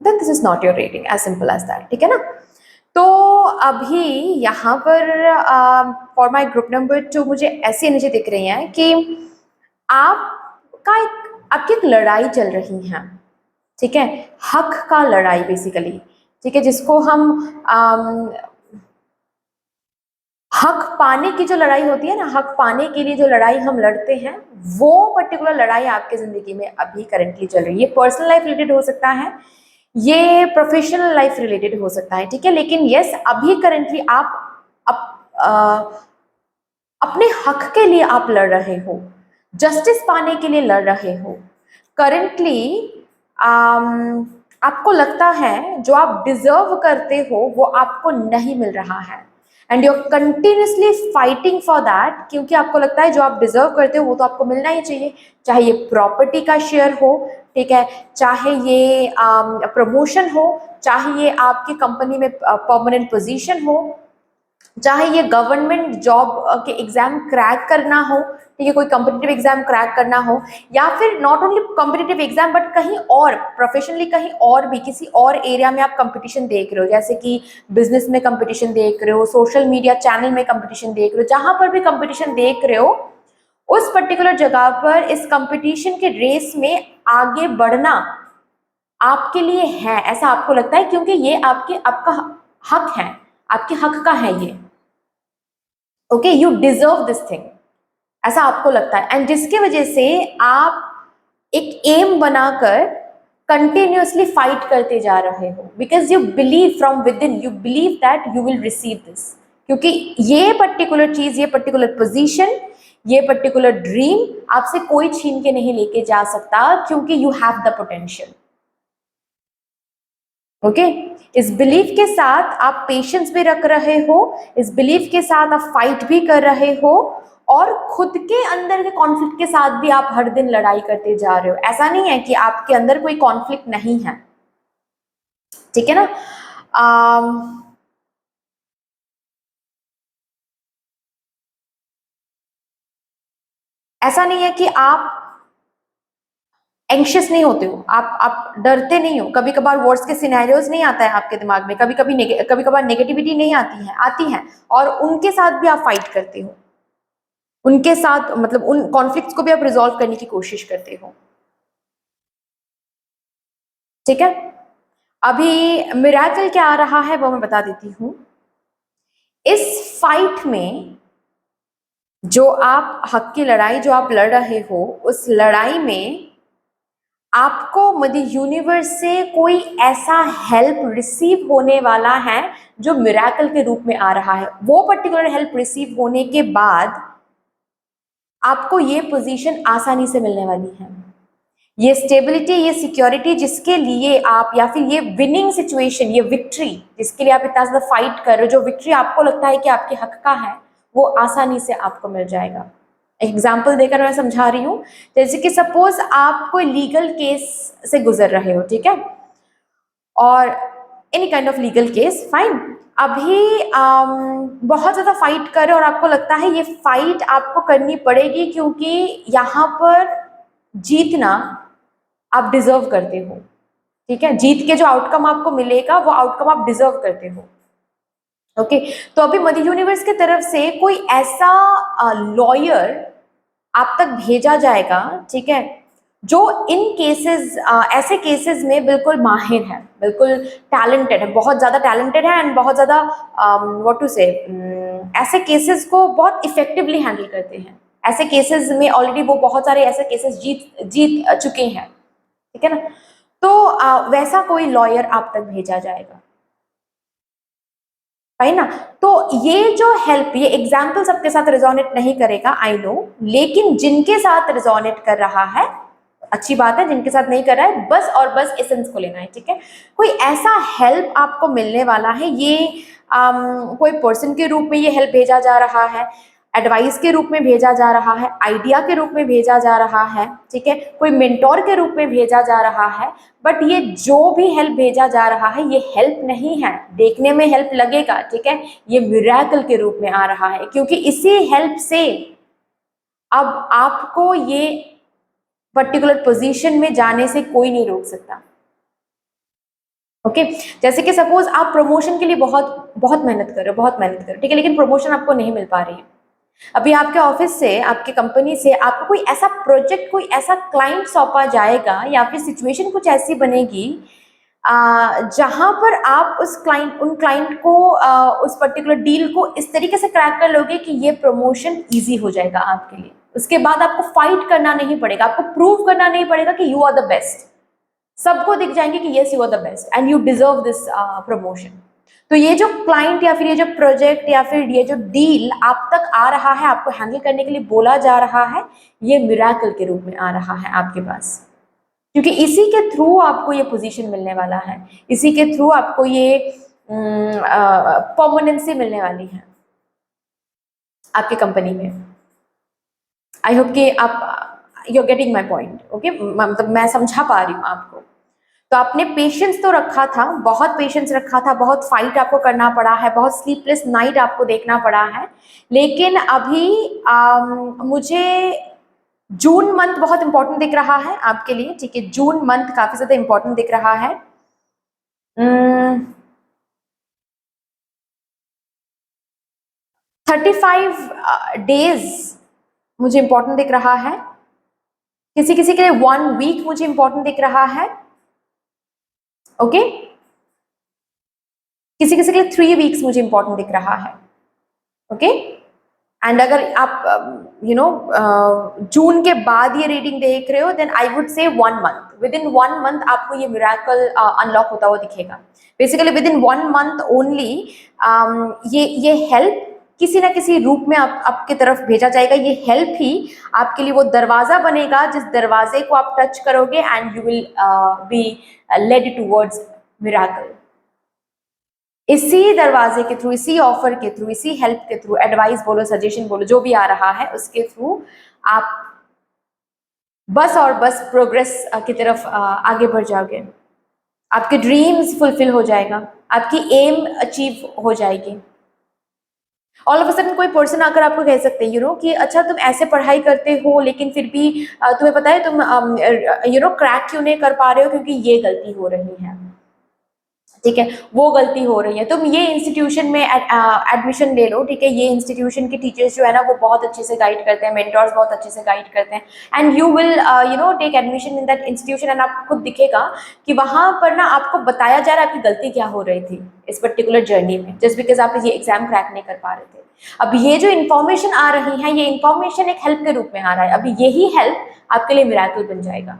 then this is not your reading, as simple as that, ठीक है ना? तो अभी यहाँ पर फॉर माय ग्रुप नंबर 2 मुझे ऐसी एनर्जी दिख रही है कि आपकी एक लड़ाई चल रही है, ठीक है? हक का लड़ाई बेसिकली, ठीक है? जिसको हम हक पाने की जो लड़ाई होती है ना, हक पाने के लिए जो लड़ाई हम लड़ते हैं, वो पर्टिकुलर लड़ाई आपके जिंदगी में अभी करंटली चल रही है। ये पर्सनल लाइफ रिलेटेड हो सकता है, ये प्रोफेशनल लाइफ रिलेटेड हो सकता है, ठीक है? लेकिन यस, अभी करंटली आप अपने हक के लिए आप लड़ रहे हो, जस्टिस पाने के लिए लड़ रहे हो करंटली। आपको लगता है जो आप डिजर्व करते हो वो आपको नहीं मिल रहा है, and you are continuously fighting for that, क्योंकि आपको लगता है जो आप डिजर्व करते हो वो तो आपको मिलना ही चाहिए, चाहे ये प्रॉपर्टी का शेयर हो, ठीक है, चाहे ये प्रमोशन हो, चाहे ये आपकी कंपनी में परमानेंट पोजीशन हो, चाहे ये गवर्नमेंट जॉब के एग्जाम क्रैक करना हो, ठीक है, कोई कॉम्पिटिटिव एग्जाम क्रैक करना हो, या फिर not only competitive exam but कहीं और प्रोफेशनली कहीं और भी किसी और एरिया में आप कंपटीशन देख रहे हो, जैसे कि बिजनेस में कंपटीशन देख रहे हो, सोशल मीडिया चैनल में कंपटीशन देख रहे हो, जहां पर भी कंपटीशन देख रहे हो उस पर्टिकुलर जगह पर इस कंपटीशन के रेस में आगे बढ़ना आपके लिए है, ऐसा आपको लगता है, क्योंकि ये आपका हक है, आपके हक का है ये। Okay, you deserve this thing, ऐसा आपको लगता है, एंड जिसकी वजह से आप एक एम बनाकर कंटिन्यूअसली फाइट करते जा रहे हो, because you believe from with in, you believe that you will receive this, क्योंकि ये पर्टिकुलर चीज, ये पर्टिकुलर पोजीशन, ये पर्टिकुलर ड्रीम आपसे कोई छीन के नहीं लेके जा सकता, क्योंकि you have the potential. Okay, इस बिलीफ के साथ आप पेशेंस भी रख रहे हो, इस बिलीफ के साथ आप फाइट भी कर रहे हो, और खुद के अंदर के कॉन्फ्लिक्ट के साथ भी आप हर दिन लड़ाई करते जा रहे हो। ऐसा नहीं है कि आपके अंदर कोई कॉन्फ्लिक्ट नहीं है, ठीक है ना। ऐसा नहीं है कि आप एंशियस नहीं होते हो, आप डरते नहीं हो, कभी कभार वर्ड्स के सिनेरियोज नहीं आता है आपके दिमाग में, कभी कभार नेगेटिविटी नहीं आती है, और उनके साथ भी आप फाइट करते हो, उनके साथ मतलब उन कॉन्फ्लिक्ट्स को भी आप रिजॉल्व करने की कोशिश करते हो, ठीक है। अभी मिराकल क्या आ रहा है वो मैं बता देती हूँ। इस फाइट में जो आप हक की लड़ाई जो आप लड़ रहे हो, उस लड़ाई में आपको मदर यूनिवर्स से कोई ऐसा हेल्प रिसीव होने वाला है जो मिराकल के रूप में आ रहा है। वो पर्टिकुलर हेल्प रिसीव होने के बाद आपको ये पोजीशन आसानी से मिलने वाली है, ये स्टेबिलिटी, ये सिक्योरिटी जिसके लिए आप, या फिर ये विनिंग सिचुएशन, ये विक्ट्री जिसके लिए आप इतना ज़्यादा फाइट कर रहे हो, जो विक्ट्री आपको लगता है कि आपके हक का है, वो आसानी से आपको मिल जाएगा। एग्जाम्पल देकर मैं समझा रही हूँ, जैसे कि सपोज आप कोई लीगल केस से गुजर रहे हो, ठीक है, और any kind of legal case, fine, अभी बहुत ज़्यादा फाइट कर रहे हो और आपको लगता है ये फाइट आपको करनी पड़ेगी, क्योंकि यहाँ पर जीतना आप डिजर्व करते हो, ठीक है, जीत के जो आउटकम आपको मिलेगा वो आउटकम आप डिजर्व करते हो। ओके, तो अभी मदर यूनिवर्स की तरफ से कोई ऐसा लॉयर आप तक भेजा जाएगा, ठीक है, जो इन केसेस, ऐसे केसेस में बिल्कुल माहिर है, बिल्कुल टैलेंटेड है, बहुत ज़्यादा टैलेंटेड है, एंड बहुत ज़्यादा व्हाट टू से, ऐसे केसेस को बहुत इफेक्टिवली हैंडल करते हैं। ऐसे केसेस में ऑलरेडी वो बहुत सारे ऐसे केसेस जीत चुके हैं, ठीक है ना। तो वैसा कोई लॉयर आप तक भेजा जाएगा, है ना। तो ये जो हेल्प, ये एग्जाम्पल सबके साथ रिजोनेट नहीं करेगा, आई नो, लेकिन जिनके साथ रिजोनेट कर रहा है अच्छी बात है, जिनके साथ नहीं कर रहा है बस और बस एसेंस को लेना है, ठीक है। कोई ऐसा हेल्प आपको मिलने वाला है, ये कोई पर्सन के रूप में ये हेल्प भेजा जा रहा है, एडवाइस के रूप में भेजा जा रहा है, आइडिया के रूप में भेजा जा रहा है, ठीक है, कोई मेंटोर के रूप में भेजा जा रहा है, बट ये जो भी हेल्प भेजा जा रहा है ये हेल्प नहीं है, देखने में हेल्प लगेगा, ठीक है, ये मिरेकल के रूप में आ रहा है, क्योंकि इसी हेल्प से अब आपको ये पर्टिकुलर पोजीशन में जाने से कोई नहीं रोक सकता। ओके, जैसे कि सपोज आप प्रमोशन के लिए बहुत बहुत मेहनत कर रहे हो, बहुत मेहनत कर रहे हो, ठीक है, लेकिन प्रमोशन आपको नहीं मिल पा रही है। अभी आपके ऑफिस से, आपके कंपनी से आपको कोई ऐसा प्रोजेक्ट, कोई ऐसा क्लाइंट सौंपा जाएगा, या फिर सिचुएशन कुछ ऐसी बनेगी जहां पर आप उन क्लाइंट को, उस पर्टिकुलर डील को इस तरीके से क्रैक कर लोगे कि ये प्रमोशन इजी हो जाएगा आपके लिए। उसके बाद आपको फाइट करना नहीं पड़ेगा, आपको प्रूव करना नहीं पड़ेगा कि यू आर द बेस्ट, सबको दिख जाएंगे कि yes you are the best and you deserve this promotion. तो ये जो क्लाइंट या फिर ये जो प्रोजेक्ट या फिर ये जो डील आप तक आ रहा है, आपको हैंडल करने के लिए बोला जा रहा है, ये मिरेकल के रूप में आ रहा है आपके पास। क्योंकि इसी के थ्रू आपको ये पोजीशन मिलने वाला है, इसी के थ्रू आपको ये परमानेंसी मिलने वाली है आपकी कंपनी में। आई होप कि आप you are getting my point, okay, मतलब मैं समझा पा रही हूँ आपको। तो आपने पेशेंस तो रखा था, बहुत पेशेंस रखा था, बहुत फाइट आपको करना पड़ा है, बहुत स्लीपलेस नाइट आपको देखना पड़ा है, लेकिन अभी मुझे जून मंथ बहुत इंपॉर्टेंट दिख रहा है आपके लिए, ठीक है, जून मंथ काफी ज्यादा इंपॉर्टेंट दिख रहा है। 35 डेज मुझे इंपॉर्टेंट दिख रहा है, किसी किसी के लिए 1 वीक मुझे इंपॉर्टेंट दिख रहा है, ओके, किसी किसी के लिए 3 वीक्स मुझे इंपॉर्टेंट दिख रहा है, ओके। एंड अगर आप जून के बाद ये रीडिंग देख रहे हो, then I would say 1 month, with in 1 month आपको ये मिराकल अनलॉक होता हुआ दिखेगा। Basically with in 1 month only ये हेल्प किसी ना किसी रूप में आपके तरफ भेजा जाएगा। ये हेल्प ही आपके लिए वो दरवाजा बनेगा जिस दरवाजे को आप टच करोगे and you will be led towards miracle. इसी दरवाजे के थ्रू, इसी ऑफर के थ्रू, इसी हेल्प के थ्रू, एडवाइस बोलो, सजेशन बोलो, जो भी आ रहा है उसके थ्रू आप बस और बस प्रोग्रेस की तरफ आगे बढ़ जाओगे। आपके ड्रीम्स फुलफिल हो जाएगा, आपकी एम अचीव हो जाएगी। ऑल ऑफ अ सडन कोई पर्सन आकर आपको कह सकते हैं कि अच्छा तुम ऐसे पढ़ाई करते हो लेकिन फिर भी तुम्हें पता है तुम क्रैक क्यों नहीं कर पा रहे हो, क्योंकि ये गलती हो रही है, ठीक है, वो गलती हो रही है, तुम ये इंस्टीट्यूशन में एडमिशन ले लो, ठीक है, ये इंस्टीट्यूशन के टीचर्स जो है ना वो बहुत अच्छे से गाइड करते हैं, मेंटर्स बहुत अच्छे से गाइड करते हैं, and you will take admission in that institution and आपको खुद दिखेगा कि वहां पर ना आपको बताया जा रहा है आपकी गलती क्या हो रही थी इस पर्टिकुलर जर्नी में, जस्ट बिकॉज आप ये एग्जाम क्रैक नहीं कर पा रहे थे। अब ये जो इन्फॉर्मेशन आ रही है, ये इन्फॉर्मेशन एक हेल्प के रूप में आ रहा है, अभी यही हेल्प आपके लिए मिराकल बन जाएगा,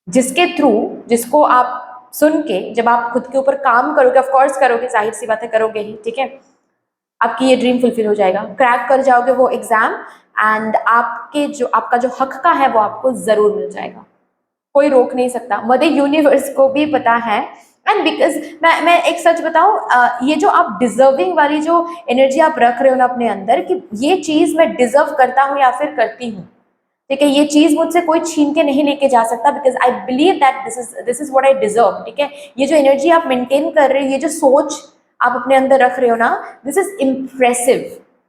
जिसके थ्रू, जिसको आप सुन के जब आप खुद के ऊपर काम करोगे, ऑफ कोर्स करोगे, जाहिर सी बातें करोगे ही, ठीक है, आपकी ये ड्रीम फुलफिल हो जाएगा, क्रैक कर जाओगे वो एग्जाम एंड आपका जो हक का है वो आपको जरूर मिल जाएगा, कोई रोक नहीं सकता। मदर यूनिवर्स को भी पता है, एंड बिकॉज मैं एक सच बताऊं, ये जो आप डिजर्विंग वाली जो एनर्जी आप रख रहे हो ना अपने अंदर कि ये चीज मैं डिजर्व करता हूँ या फिर करती हूँ, ठीक है, ये चीज मुझसे कोई छीन के नहीं लेके जा सकता, because I believe that this is what I deserve, ठीक है, ये जो एनर्जी आप मेंटेन कर रहे हो, ये जो सोच आप अपने अंदर रख रहे हो ना, this is impressive.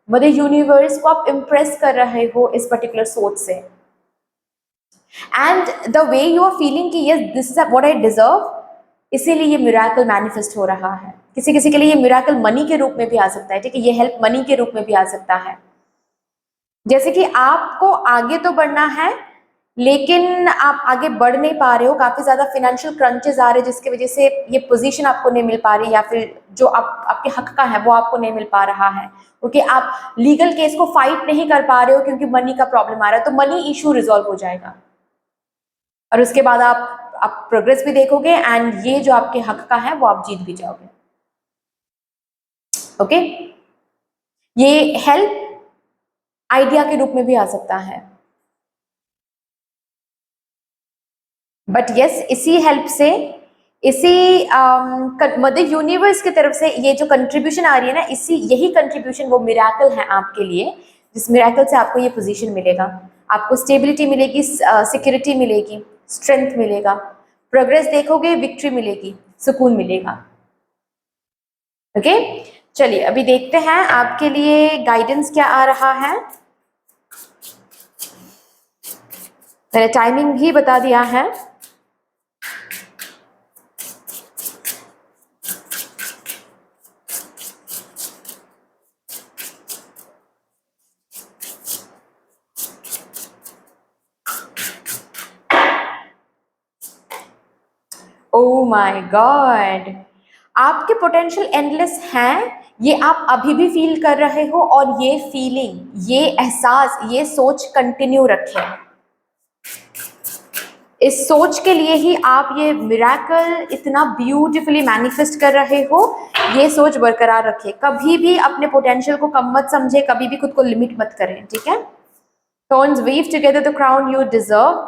Mother universe को आप इम्प्रेस कर रहे हो इस पर्टिकुलर सोच से, and the way you are feeling कि yes this is what I deserve, इसीलिए ये मिराकल मैनिफेस्ट हो रहा है। किसी किसी के लिए ये मिराकल मनी के रूप में भी आ सकता है, ठीक है, ये हेल्प मनी के रूप में भी आ सकता है, जैसे कि आपको आगे तो बढ़ना है लेकिन आप आगे बढ़ नहीं पा रहे हो, काफी ज्यादा फाइनेंशियल क्रंचेस आ रहे हैं जिसकी वजह से ये पोजीशन आपको नहीं मिल पा रही, या फिर जो आपके हक का है वो आपको नहीं मिल पा रहा है, क्योंकि आप लीगल केस को फाइट नहीं कर पा रहे हो क्योंकि मनी का प्रॉब्लम आ रहा है, तो मनी इशू रिजॉल्व हो जाएगा और उसके बाद आप प्रोग्रेस भी देखोगे एंड ये जो आपके हक का है वो आप जीत भी जाओगे, ओके। ये हेल्प आइडिया के रूप में भी आ सकता है, बट यस इसी हेल्प से, इसी मदर यूनिवर्स की तरफ से ये जो कंट्रीब्यूशन आ रही है ना, यही कंट्रीब्यूशन वो मिराकल है आपके लिए, जिस मिराकल से आपको ये पोजीशन मिलेगा, आपको स्टेबिलिटी मिलेगी, सिक्योरिटी मिलेगी, स्ट्रेंथ मिलेगा, प्रोग्रेस देखोगे, विक्ट्री मिलेगी, सुकून मिलेगा, ओके। चलिए अभी देखते हैं आपके लिए गाइडेंस क्या आ रहा है। मैंने टाइमिंग भी बता दिया है, ओ माय गॉड, आपके पोटेंशियल एंडलेस हैं, ये आप अभी भी फील कर रहे हो, और ये फीलिंग, ये एहसास, ये सोच कंटिन्यू रखें, इस सोच के लिए ही आप ये मिराकल इतना ब्यूटीफुली मैनिफेस्ट कर रहे हो, ये सोच बरकरार रखें, कभी भी अपने पोटेंशियल को कम मत समझे, कभी भी खुद को लिमिट मत करें, ठीक है। Thorns weave together the crown you deserve.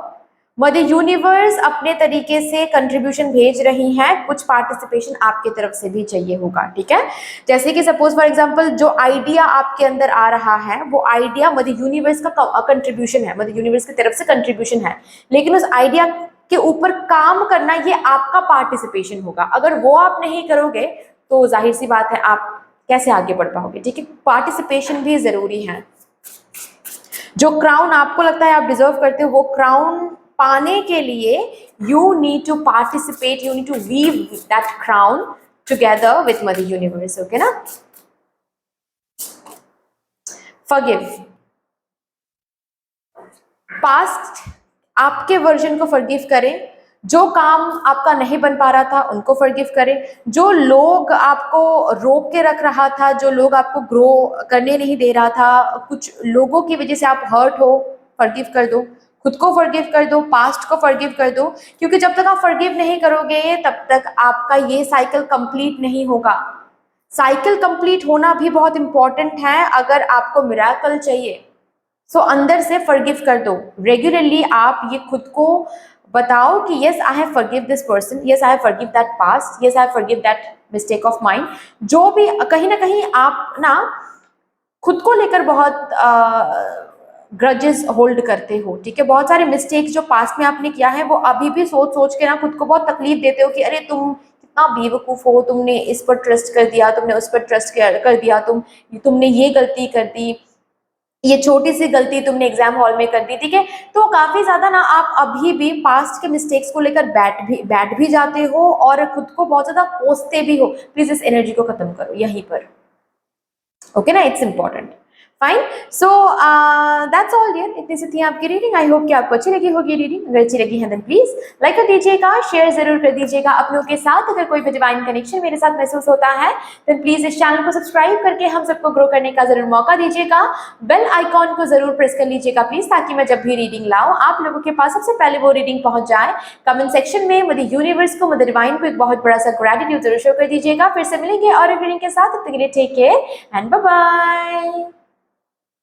Mother universe अपने तरीके से कंट्रीब्यूशन भेज रही है, कुछ पार्टिसिपेशन आपके तरफ से भी चाहिए होगा, ठीक है। जैसे कि सपोज फॉर एग्जांपल जो आइडिया आपके अंदर आ रहा है वो आइडिया मदर यूनिवर्स का कंट्रीब्यूशन है, मदर यूनिवर्स की तरफ से कंट्रीब्यूशन है, लेकिन उस आइडिया के ऊपर काम करना ये आपका पार्टिसिपेशन होगा। अगर वो आप नहीं करोगे तो जाहिर सी बात है आप कैसे आगे बढ़ पाओगे, ठीक है। पार्टिसिपेशन भी जरूरी है। जो क्राउन आपको लगता है आप डिजर्व करते हो, वो क्राउन पाने के लिए you need to participate, you need to weave that crown together with mother universe, okay ना। फॉरगिव, पास्ट आपके वर्जन को फॉरगिव करें, जो काम आपका नहीं बन पा रहा था उनको फॉरगिव करें, जो लोग आपको रोक के रख रहा था, जो लोग आपको ग्रो करने नहीं दे रहा था, कुछ लोगों की वजह से आप हर्ट हो, फॉरगिव कर दो, खुद को फॉरगिव कर दो, पास्ट को फॉरगिव कर दो, क्योंकि जब तक आप फॉरगिव नहीं करोगे तब तक आपका ये साइकिल कंप्लीट नहीं होगा। साइकिल कंप्लीट होना भी बहुत इंपॉर्टेंट है अगर आपको मिरेकल चाहिए। सो अंदर से फॉरगिव कर दो, रेगुलरली आप ये खुद को बताओ कि yes I have forgive this person, yes I have forgive that past, yes I have forgive that mistake of mind. जो भी कहीं ना कहीं आप ना खुद को लेकर बहुत ग्रजेस होल्ड करते हो, ठीक है। बहुत सारे मिस्टेक्स जो पास्ट में आपने किया है वो अभी भी सोच सोच के ना खुद को बहुत तकलीफ देते हो कि अरे तुम कितना बेवकूफ हो, तुमने इस पर ट्रस्ट कर दिया, तुमने उस पर ट्रस्ट कर दिया, तुमने ये गलती कर दी, ये छोटी सी गलती तुमने एग्जाम हॉल में कर दी, ठीक है। तो काफी ज्यादा ना आप अभी भी पास्ट के मिस्टेक्स को लेकर बैठ भी जाते हो और खुद को बहुत ज्यादा कोसते भी हो। प्लीज इस एनर्जी को खत्म करो यहीं पर, ओके ना, it's important. Fine, so that's all dear, इतनी सी थी आपकी रीडिंग। आई होप कि आपको अच्छी लगी होगी रीडिंग। अगर अच्छी लगी है देन प्लीज लाइक कर दीजिएगा, शेयर जरूर कर दीजिएगा अपनों के साथ। अगर कोई भी डिवाइन कनेक्शन मेरे साथ महसूस होता है देन प्लीज इस चैनल को सब्सक्राइब करके हम सबको ग्रो करने का जरूर मौका दीजिएगा। बेल आइकॉन को जरूर प्रेस कर लीजिएगा प्लीज, ताकि मैं जब भी रीडिंग लाऊं आप लोगों के पास सबसे पहले वो रीडिंग पहुंच जाए। कमेंट सेक्शन में मदर यूनिवर्स को, मदर डिवाइन को एक बहुत बड़ा सा ग्रेटिट्यूड जरूर शो कर दीजिएगा। फिर से मिलेंगे और एक रीडिंग के साथ, तब तक के लिए take care and bye bye.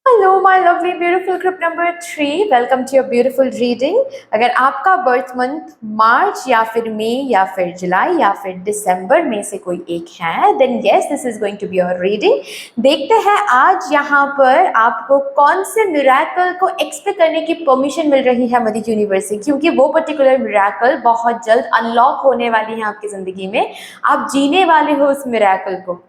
Hello my lovely beautiful group number 3, welcome to your beautiful reading. अगर आपका बर्थ मंथ मार्च या फिर मई या फिर जुलाई या फिर दिसंबर में से कोई एक है then yes this is going to be your reading. देखते हैं आज यहाँ पर आपको कौन से मिरेकल को एक्सपेक्ट करने की परमिशन मिल रही है मदर यूनिवर्स से, क्योंकि वो पर्टिकुलर मिरेकल बहुत जल्द अनलॉक होने वाली है आपकी जिंदगी में। आप जीने वाले हो उस मिरेकल को।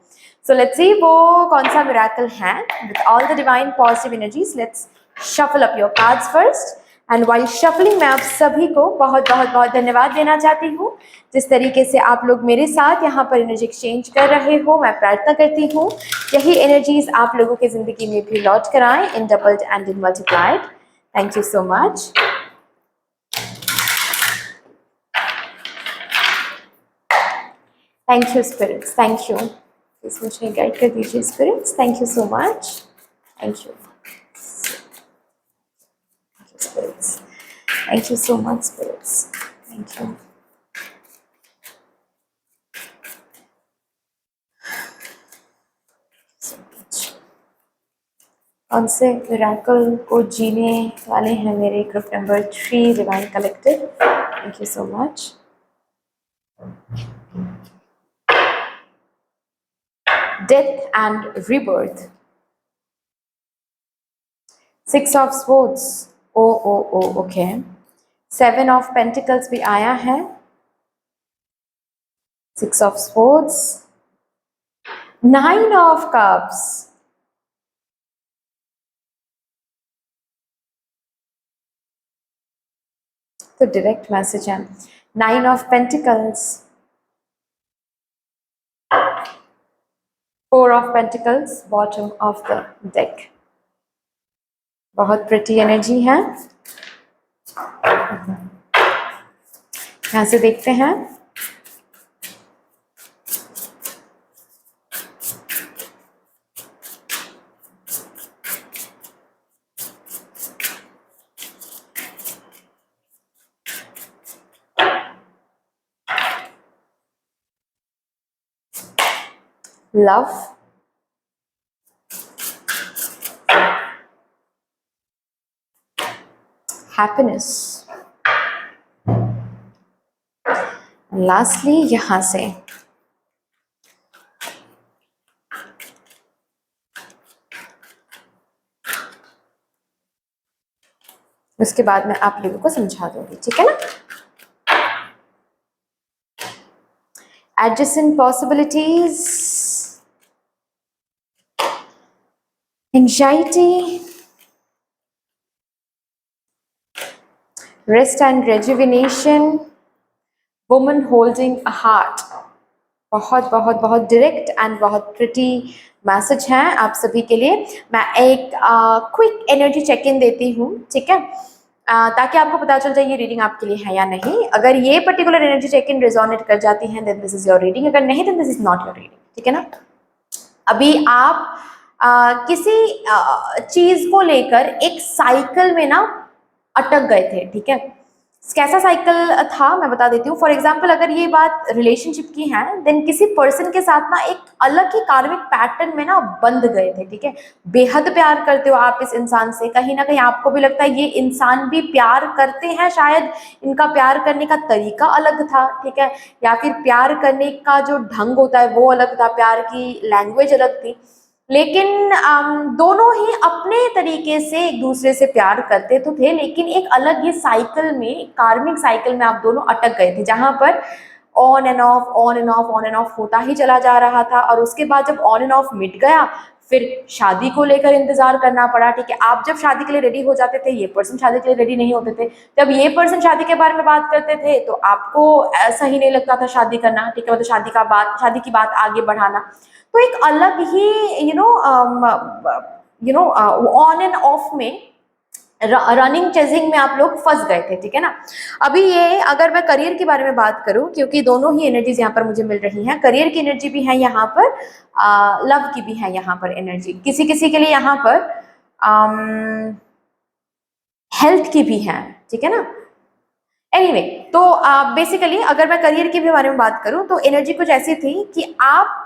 So let's see वो कौन सा मिरेकल है। With all the divine positive energies, let's shuffle up your cards first. And while shuffling मैं आप सभी को बहुत बहुत बहुत धन्यवाद देना चाहती हूँ। जिस तरीके से आप लोग मेरे साथ यहाँ पर एनर्जी एक्सचेंज कर रहे हो, मैं प्रार्थना करती हूँ यही एनर्जीज आप लोगों की जिंदगी में भी लौट कर आए in doubled and in multiplied. Thank you so much. Thank you spirits, thank you. Please मुझे गाइड कर दीजिए spirits. Thank you so much, thank you spirits, thank you so much spirits, thank you. कौन से miracle को जीने वाले हैं मेरे group number 3 divine collective. Thank you so much. Death and rebirth. 6 of swords. Oh, okay. 7 of pentacles भी आया है। 6 of swords. 9 of cups. तो डायरेक्ट मैसेज है। 9 of pentacles. 4 of pentacles, bottom of the deck. बहुत pretty energy है। यहाँ से देखते हैं। Love, happiness, लास्टली यहाँ से उसके बाद मैं आप लोगों को समझा दूंगी, ठीक है ना। Adjacent possibilities, anxiety, rest and rejuvenation, woman holding a heart। बहुत बहुत बहुत डायरेक्ट एंड बहुत प्रिटी मैसेज है आप सभी के लिए। मैं एक क्विक एनर्जी चेक इन देती हूँ, ठीक है, ताकि आपको पता चल जाए ये रीडिंग आपके लिए है या नहीं। अगर ये particular energy check in resonate कर जाती है then this is your reading, अगर नहीं then this is not your reading, ठीक है ना। अभी आप किसी चीज को लेकर एक साइकिल में ना अटक गए थे, ठीक है। कैसा साइकिल था मैं बता देती हूँ। फॉर एग्जाम्पल अगर ये बात रिलेशनशिप की है देन किसी पर्सन के साथ ना एक अलग ही कार्मिक पैटर्न में ना बंध गए थे, ठीक है। बेहद प्यार करते हो आप इस इंसान से, कहीं ना कहीं आपको भी लगता है ये इंसान भी प्यार करते हैं, शायद इनका प्यार करने का तरीका अलग था, ठीक है, या फिर प्यार करने का जो ढंग होता है वो अलग था, प्यार की लैंग्वेज अलग थी। लेकिन दोनों ही अपने तरीके से एक दूसरे से प्यार करते तो थे, लेकिन एक अलग ही साइकिल में, कार्मिक साइकिल में आप दोनों अटक गए थे, जहां पर on end of on end of on end of होता ही चला जा रहा था। और उसके बाद जब ऑन एंड ऑफ मिट गया फिर शादी को लेकर इंतजार करना पड़ा, ठीक है। आप जब शादी के लिए रेडी हो जाते थे ये पर्सन शादी के लिए रेडी नहीं होते थे। जब ये पर्सन शादी के बारे में बात करते थे तो आपको सही नहीं लगता था शादी करना, ठीक है, मतलब शादी की बात आगे बढ़ाना। तो एक अलग ही ऑन एंड ऑफ में रनिंग चेजिंग में आप लोग फंस गए थे, ठीक है ना। अभी ये अगर मैं करियर के बारे में बात करूं, क्योंकि दोनों ही एनर्जीज यहाँ पर मुझे मिल रही हैं, करियर की एनर्जी भी है यहाँ पर, लव की भी है यहाँ पर एनर्जी, किसी किसी के लिए यहाँ पर हेल्थ की भी है, ठीक है ना। एनीवे तो बेसिकली अगर मैं करियर के भी बारे में बात करूं तो एनर्जी कुछ ऐसी थी कि आप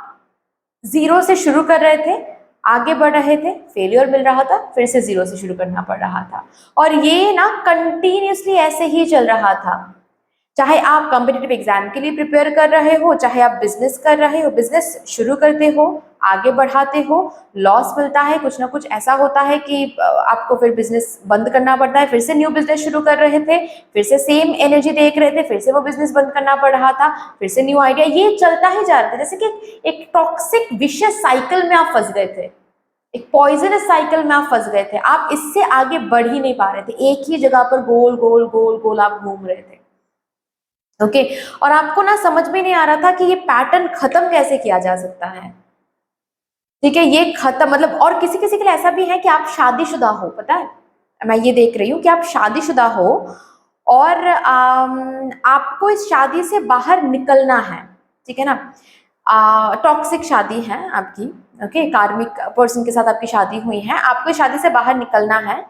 जीरो से शुरू कर रहे थे, आगे बढ़ रहे थे, फेलियर मिल रहा था, फिर से जीरो से शुरू करना पड़ रहा था, और ये ना कंटिन्यूसली ऐसे ही चल रहा था। चाहे आप कॉम्पिटिटिव एग्जाम के लिए प्रिपेयर कर रहे हो, चाहे आप बिजनेस कर रहे हो, बिजनेस शुरू करते हो, आगे बढ़ाते हो, लॉस मिलता है, कुछ ना कुछ ऐसा होता है कि आपको फिर बिजनेस बंद करना पड़ता है, फिर से न्यू बिजनेस शुरू कर रहे थे, फिर से सेम एनर्जी देख रहे थे, फिर से वो बिजनेस बंद करना पड़ रहा था, फिर से न्यू आइडिया, ये चलता ही जा रहा था। जैसे कि एक टॉक्सिक विशियस साइकिल में आप फंस गए थे, एक पॉइजनस साइकिल में आप फंस गए थे, आप इससे आगे बढ़ ही नहीं पा रहे थे, एक ही जगह पर गोल गोल गोल गोल आप घूम रहे थे, ओके। और आपको ना समझ में नहीं आ रहा था कि ये पैटर्न खत्म कैसे किया जा सकता है, ठीक है, ये खत्म मतलब। और किसी किसी के लिए ऐसा भी है कि आप शादीशुदा हो, पता है, मैं ये देख रही हूँ कि आप शादीशुदा हो और आपको इस शादी से बाहर निकलना है, ठीक है ना। टॉक्सिक शादी है आपकी, ओके, कार्मिक पर्सन के साथ आपकी शादी हुई है, आपको इस शादी से बाहर निकलना है।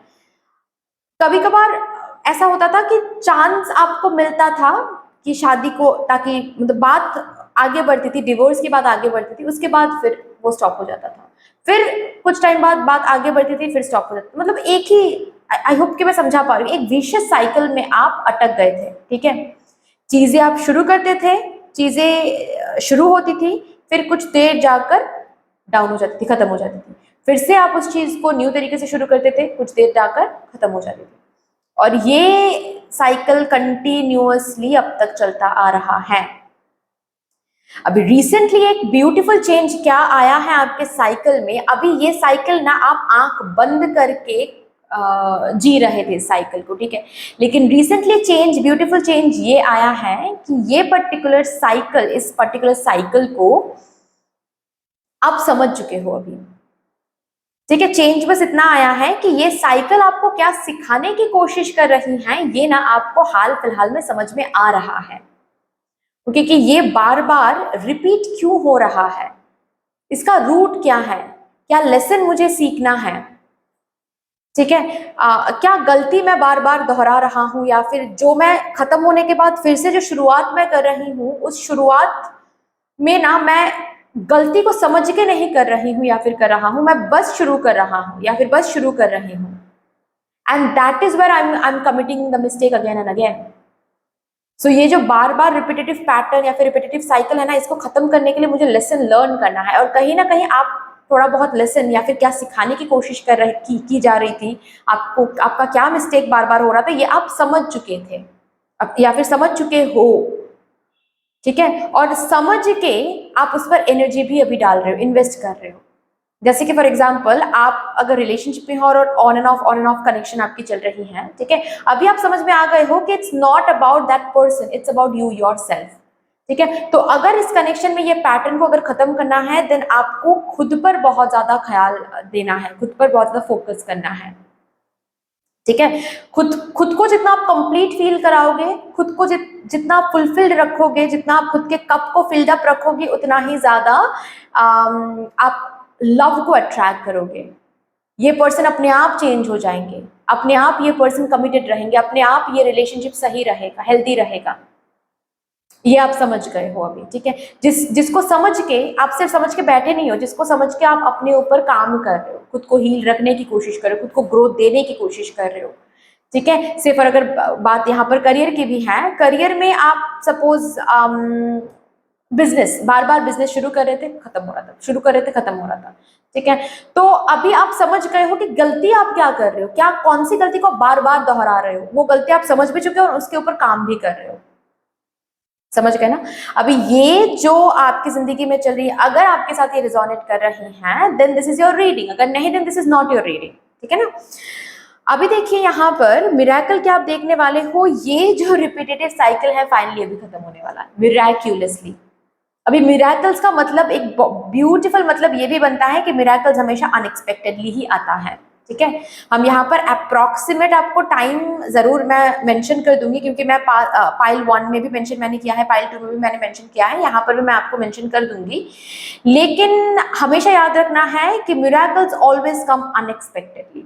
कभी कभार ऐसा होता था कि चांस आपको मिलता था कि शादी को, ताकि मतलब बात आगे बढ़ती थी, डिवोर्स की बात आगे बढ़ती थी, उसके बाद फिर वो स्टॉप हो जाता था, फिर कुछ टाइम बाद बात आगे बढ़ती थी, फिर स्टॉप हो जाता था, मतलब एक ही, आई होप कि मैं समझा पा रही हूँ, एक विशियस साइकिल में आप अटक गए थे, ठीक है। चीजें आप शुरू करते थे, चीजें शुरू होती थी, फिर कुछ देर जाकर डाउन हो जाती थी, खत्म हो जाती थी, फिर से आप उस चीज को न्यू तरीके से शुरू करते थे, कुछ देर जाकर खत्म हो जाती थी, और ये साइकिल कंटिन्यूअसली अब तक चलता आ रहा है। अभी रिसेंटली एक ब्यूटीफुल चेंज क्या आया है आपके साइकिल में, अभी ये साइकिल ना आप आंख बंद करके जी रहे थे इस साइकिल को, ठीक है, लेकिन रिसेंटली चेंज, ब्यूटीफुल चेंज ये आया है कि ये पर्टिकुलर साइकिल, इस पर्टिकुलर साइकिल को आप समझ चुके हो अभी, ठीक है। चेंज बस इतना आया है कि ये साइकिल आपको क्या सिखाने की कोशिश कर रही है ये ना आपको हाल फिलहाल में समझ में आ रहा है, क्योंकि ये बार बार रिपीट क्यों हो रहा है, इसका रूट क्या है, क्या लेसन मुझे सीखना है, ठीक है। क्या गलती मैं बार बार दोहरा रहा हूं, या फिर जो मैं खत्म होने के बाद फिर से जो शुरुआत मैं कर रही हूं उस शुरुआत में ना मैं गलती को समझ के नहीं कर रही हूँ, या फिर कर रहा हूँ, मैं बस शुरू कर रहा हूँ, या फिर बस शुरू कर रही हूँ, and that is where I am committing the mistake again and again. So ये जो बार बार रिपीटेटिव पैटर्न या फिर रिपीटेटिव साइकिल है ना, इसको खत्म करने के लिए मुझे लेसन लर्न करना है। और कहीं ना कहीं आप थोड़ा बहुत लेसन या फिर क्या सिखाने की कोशिश कर रहे की जा रही थी, आपको आपका क्या मिस्टेक बार बार हो रहा था, ये आप समझ चुके थे या फिर समझ चुके हो, ठीक है। और समझ के आप उस पर एनर्जी भी अभी डाल रहे हो, इन्वेस्ट कर रहे हो। जैसे कि फॉर एग्जाम्पल आप अगर रिलेशनशिप में हो और ऑन एंड ऑफ कनेक्शन आपकी चल रही है, ठीक है, अभी आप समझ में आ गए हो कि it's not about that person, it's about you your self, ठीक है। तो अगर इस कनेक्शन में ये पैटर्न को अगर खत्म करना है, देन आपको खुद पर बहुत ज्यादा ख्याल देना है, खुद पर बहुत ज्यादा फोकस करना है, ठीक है। खुद खुद को जितना आप कंप्लीट फील कराओगे, खुद को जितना आप फुलफिल्ड रखोगे, जितना आप खुद के कप को फिल्ड अप रखोगे, उतना ही ज्यादा आप लव को अट्रैक्ट करोगे। ये पर्सन अपने आप चेंज हो जाएंगे, अपने आप ये पर्सन कमिटेड रहेंगे, अपने आप ये रिलेशनशिप सही रहेगा, हेल्दी रहेगा। ये आप समझ गए हो अभी, ठीक है। जिसको समझ के आप सिर्फ समझ के बैठे नहीं हो, जिसको समझ के आप अपने ऊपर काम कर रहे हो, खुद को हील रखने की कोशिश कर रहे हो, खुद को ग्रोथ देने की कोशिश कर रहे हो, ठीक है। सिर्फ अगर बात यहाँ पर करियर की भी है, करियर में आप सपोज बिजनेस, बार बार बिजनेस शुरू कर रहे थे, खत्म हो रहा था, शुरू कर रहे थे, खत्म हो रहा था, ठीक है। तो अभी आप समझ गए हो कि गलती आप क्या कर रहे हो, क्या कौन सी गलती को बार बार दोहरा रहे हो, वो गलती आप समझ भी चुके हो और उसके ऊपर काम भी कर रहे हो, समझ गए ना। अभी ये जो आपकी जिंदगी में चल रही है, अगर आपके साथ ये रिजोनेट कर रही हैं, then this is your reading, अगर नहीं then this is not your reading, ठीक है ना। अभी देखिए यहाँ पर मिरेकल क्या आप देखने वाले हो, ये जो रिपीटेटिव साइकिल है फाइनली अभी खत्म होने वाला है मिराक्यूलसली। अभी मिराकल्स का मतलब एक ब्यूटीफुल मतलब ये भी बनता है कि मिराकल्स हमेशा अनएक्सपेक्टेडली ही आता है, ठीक है। हम यहाँ पर अप्रोक्सीमेट आपको टाइम जरूर मैं मेंशन कर दूंगी, क्योंकि मैं पाइल 1 में भी मेंशन मैंने किया है, पाइल 2 में भी मैंने मेंशन किया है, यहाँ पर भी मैं आपको मेंशन कर दूंगी। लेकिन हमेशा याद रखना है कि मिराकल्स ऑलवेज कम अनएक्सपेक्टेडली,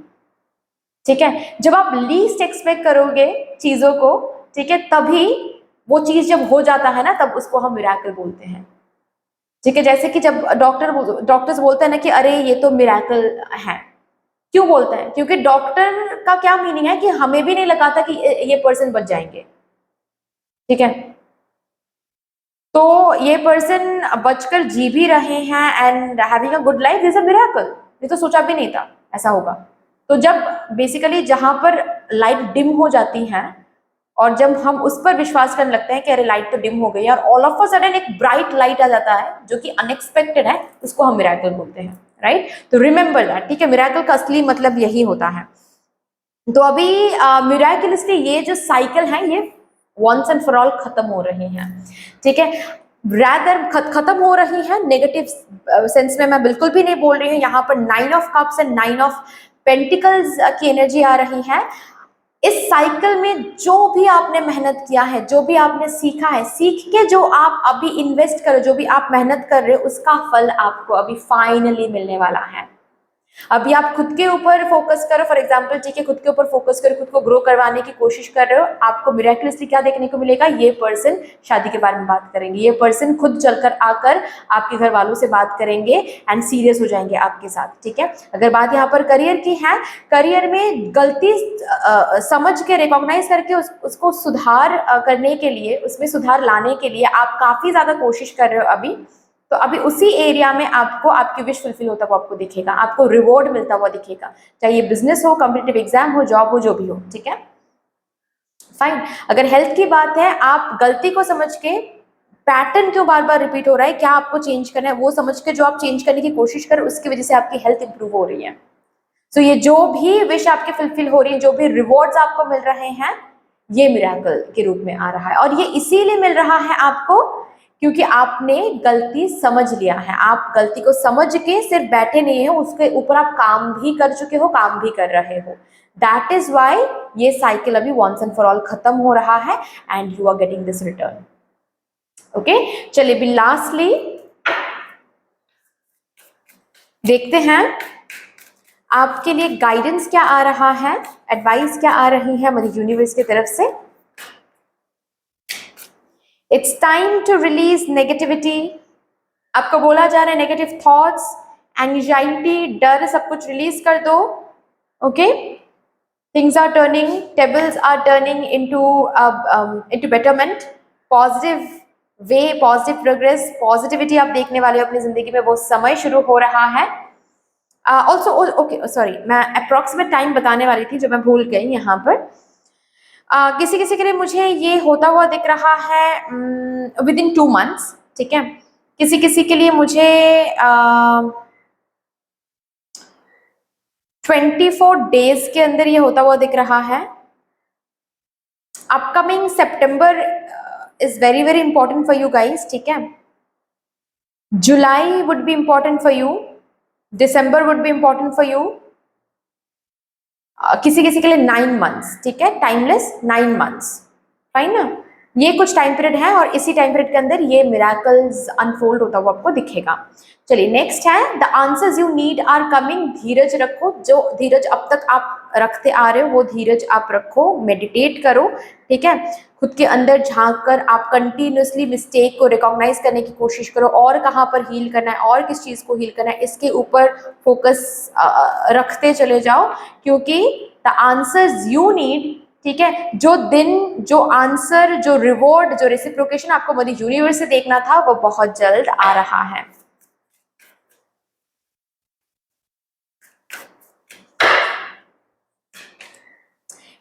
ठीक है। जब आप लीस्ट एक्सपेक्ट करोगे चीजों को, ठीक है, तभी वो चीज जब हो जाता है ना, तब उसको हम मिराकल बोलते हैं, ठीक है। जैसे कि जब डॉक्टर्स बोलते हैं ना कि अरे ये तो मिराकल है, क्यों बोलते हैं, क्योंकि डॉक्टर का क्या मीनिंग है कि हमें भी नहीं लगा था कि ये पर्सन बच जाएंगे, ठीक है। तो ये पर्सन बचकर जी भी रहे हैं and having a good life is a miracle, ये तो सोचा भी नहीं था ऐसा होगा। तो जब बेसिकली जहां पर लाइट डिम हो जाती है और जब हम उस पर विश्वास करने लगते हैं कि अरे लाइट तो डिम हो गई और ऑल ऑफ अ सडन एक ब्राइट लाइट आ जाता है जो कि अनएक्सपेक्टेड है, उसको हम मिराकल बोलते हैं, राइट। तो रिमेंबर दैट, ठीक है, मिराकल का असली मतलब यही होता है। तो अभी मिराकलसली ये जो साइकिल है ये वंस एंड फॉर ऑल खत्म हो रही है, ठीक है। रैदर खत्म हो रही है नेगेटिव सेंस में मैं बिल्कुल भी नहीं बोल रही हूँ। यहाँ पर 9 of cups and 9 of pentacles की एनर्जी आ रही है। इस साइकिल में जो भी आपने मेहनत किया है, जो भी आपने सीखा है, सीख के जो आप अभी इन्वेस्ट करो, जो भी आप मेहनत कर रहे हो, उसका फल आपको अभी फाइनली मिलने वाला है। अभी आप खुद के ऊपर फोकस करो, फॉर एग्जांपल, ठीक है, खुद के ऊपर फोकस करो, खुद को ग्रो करवाने की कोशिश कर रहे हो, आपको मिराकलसली क्या देखने को मिलेगा, ये पर्सन शादी के बारे में बात करेंगे, ये पर्सन खुद चलकर आकर आपके घर वालों से बात करेंगे एंड सीरियस हो जाएंगे आपके साथ, ठीक है। अगर बात यहाँ पर करियर की है, करियर में गलती समझ के रिकॉग्नाइज करके उसको सुधार करने के लिए, उसमें सुधार लाने के लिए आप काफी ज्यादा कोशिश कर रहे हो अभी। तो अभी उसी एरिया में आपको आपकी विश फुलफिल होता हुआ आपको दिखेगा, आपको रिवॉर्ड मिलता हुआ दिखेगा, चाहे ये बिजनेस हो, कॉम्पिटिटिव एग्जाम हो, जॉब हो, जो भी हो, ठीक है, फाइन। अगर हेल्थ की बात है, आप गलती को समझ के पैटर्न क्यों बार बार रिपीट हो रहा है, क्या आपको चेंज करना है, वो समझ के जो आप चेंज करने की कोशिश कर, उसकी वजह से आपकी हेल्थ इंप्रूव हो रही है। तो ये जो भी विश आपकी फुलफिल हो रही है, जो भी रिवॉर्ड्स आपको मिल रहे हैं, ये मिराकल के रूप में आ रहा है। और ये इसीलिए मिल रहा है आपको क्योंकि आपने गलती समझ लिया है, आप गलती को समझ के सिर्फ बैठे नहीं हो, उसके ऊपर आप काम भी कर चुके हो, काम भी कर रहे हो। दैट इज वाई ये साइकिल अभी वंस एंड फॉर ऑल खत्म हो रहा है and you are getting this return. Okay, चलिए भी लास्टली देखते हैं आपके लिए गाइडेंस क्या आ रहा है, एडवाइस क्या आ रही है मदर यूनिवर्स की तरफ से। It's time to release negativity. आपको बोला जा रहा है नेगेटिव थॉट्स, एंग्जाइटी, डर, सब कुछ रिलीज कर दो। Okay, things are turning, tables are turning into betterment, positive way, positive progress, positivity आप देखने वाले हो अपनी जिंदगी में, वो समय शुरू हो रहा है। ऑल्सो ओके सॉरी, मैं अप्रोक्सीमेट टाइम बताने वाली थी जो मैं भूल गई यहाँ पर। किसी किसी के लिए मुझे ये होता हुआ दिख रहा है विद इन 2 months, ठीक है। किसी किसी के लिए मुझे 24 days के अंदर ये होता हुआ दिख रहा है। Upcoming September is very very important for you guys, ठीक है। July would be important for you, December would be important for you, किसी किसी के लिए 9 months, ठीक है, टाइमलेस 9 months, फाइन ना। ये कुछ टाइम पीरियड है और इसी टाइम पीरियड के अंदर ये मिराकल्स अनफोल्ड होता हुआ आपको दिखेगा। चलिए नेक्स्ट है, the answers you need are coming. धीरज रखो, जो धीरज अब तक आप रखते आ रहे हो वो धीरज आप रखो, मेडिटेट करो, ठीक है। खुद के अंदर झांक कर आप कंटिन्यूसली मिस्टेक को रिकॉग्नाइज करने की कोशिश करो, और कहाँ पर हील करना है और किस चीज़ को हील करना है इसके ऊपर फोकस रखते चले जाओ, क्योंकि द आंसर्स यू नीड, ठीक है, जो दिन, जो आंसर, जो रिवॉर्ड, जो रेसिप्रोकेशन आपको मदर यूनिवर्स से देखना था वो बहुत जल्द आ रहा है।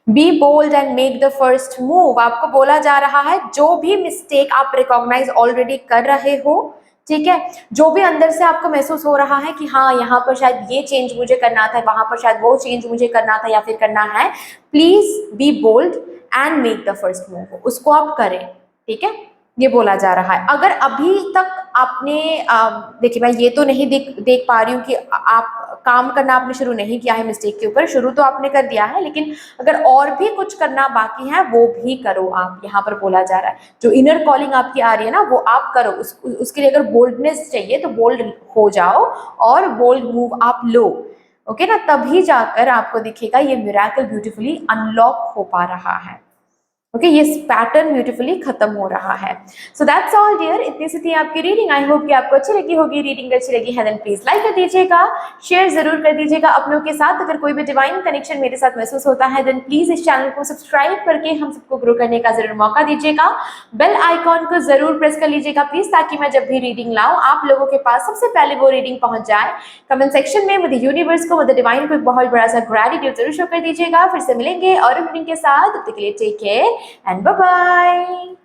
Be bold and make the first move. आपको बोला जा रहा है जो भी मिस्टेक आप रिकॉग्नाइज ऑलरेडी कर रहे हो, ठीक है, जो भी अंदर से आपको महसूस हो रहा है कि हाँ यहाँ पर शायद ये चेंज मुझे करना था, वहां पर शायद वो चेंज मुझे करना था या फिर करना है, please be bold and make the first move, उसको आप करें, ठीक है, ये बोला जा रहा है। अगर अभी तक आपने देखिए मैं ये तो नहीं देख पा रही हूँ कि आप काम करना आपने शुरू नहीं किया है मिस्टेक के ऊपर, शुरू तो आपने कर दिया है, लेकिन अगर और भी कुछ करना बाकी है वो भी करो आप, यहाँ पर बोला जा रहा है। जो इनर कॉलिंग आपकी आ रही है ना वो आप करो, उसके लिए अगर बोल्डनेस चाहिए तो बोल्ड हो जाओ और बोल्ड मूव आप लो, ओके ना, तभी जाकर आपको दिखेगा ये मिरेकल ब्यूटीफुली अनलॉक हो पा रहा है। ओके, ये पैटर्न ब्यूटीफुली खत्म हो रहा है। सो दैट्स ऑल डियर, इतनी सी थी आपकी रीडिंग। आई होप कि आपको अच्छी लगी होगी। रीडिंग अच्छी लगी है देन प्लीज लाइक कर दीजिएगा, शेयर जरूर कर दीजिएगा अपनों के साथ। अगर कोई भी डिवाइन कनेक्शन मेरे साथ महसूस होता है देन प्लीज इस चैनल को सब्सक्राइब करके हम सबको ग्रो करने का जरूर मौका दीजिएगा। बेल आइकॉन को जरूर प्रेस कर लीजिएगा प्लीज, ताकि मैं जब भी रीडिंग लाऊं आप लोगों के पास सबसे पहले वो रीडिंग पहुंच जाए। कमेंट सेक्शन में मुझे यूनिवर्स को, मुझे डिवाइन को एक बहुत बड़ा सा ग्रेटिट्यूड जरूर शो कर दीजिएगा। फिर से मिलेंगे और रीडिंग के साथ, तब तक के लिए टेक केयर and bye-bye.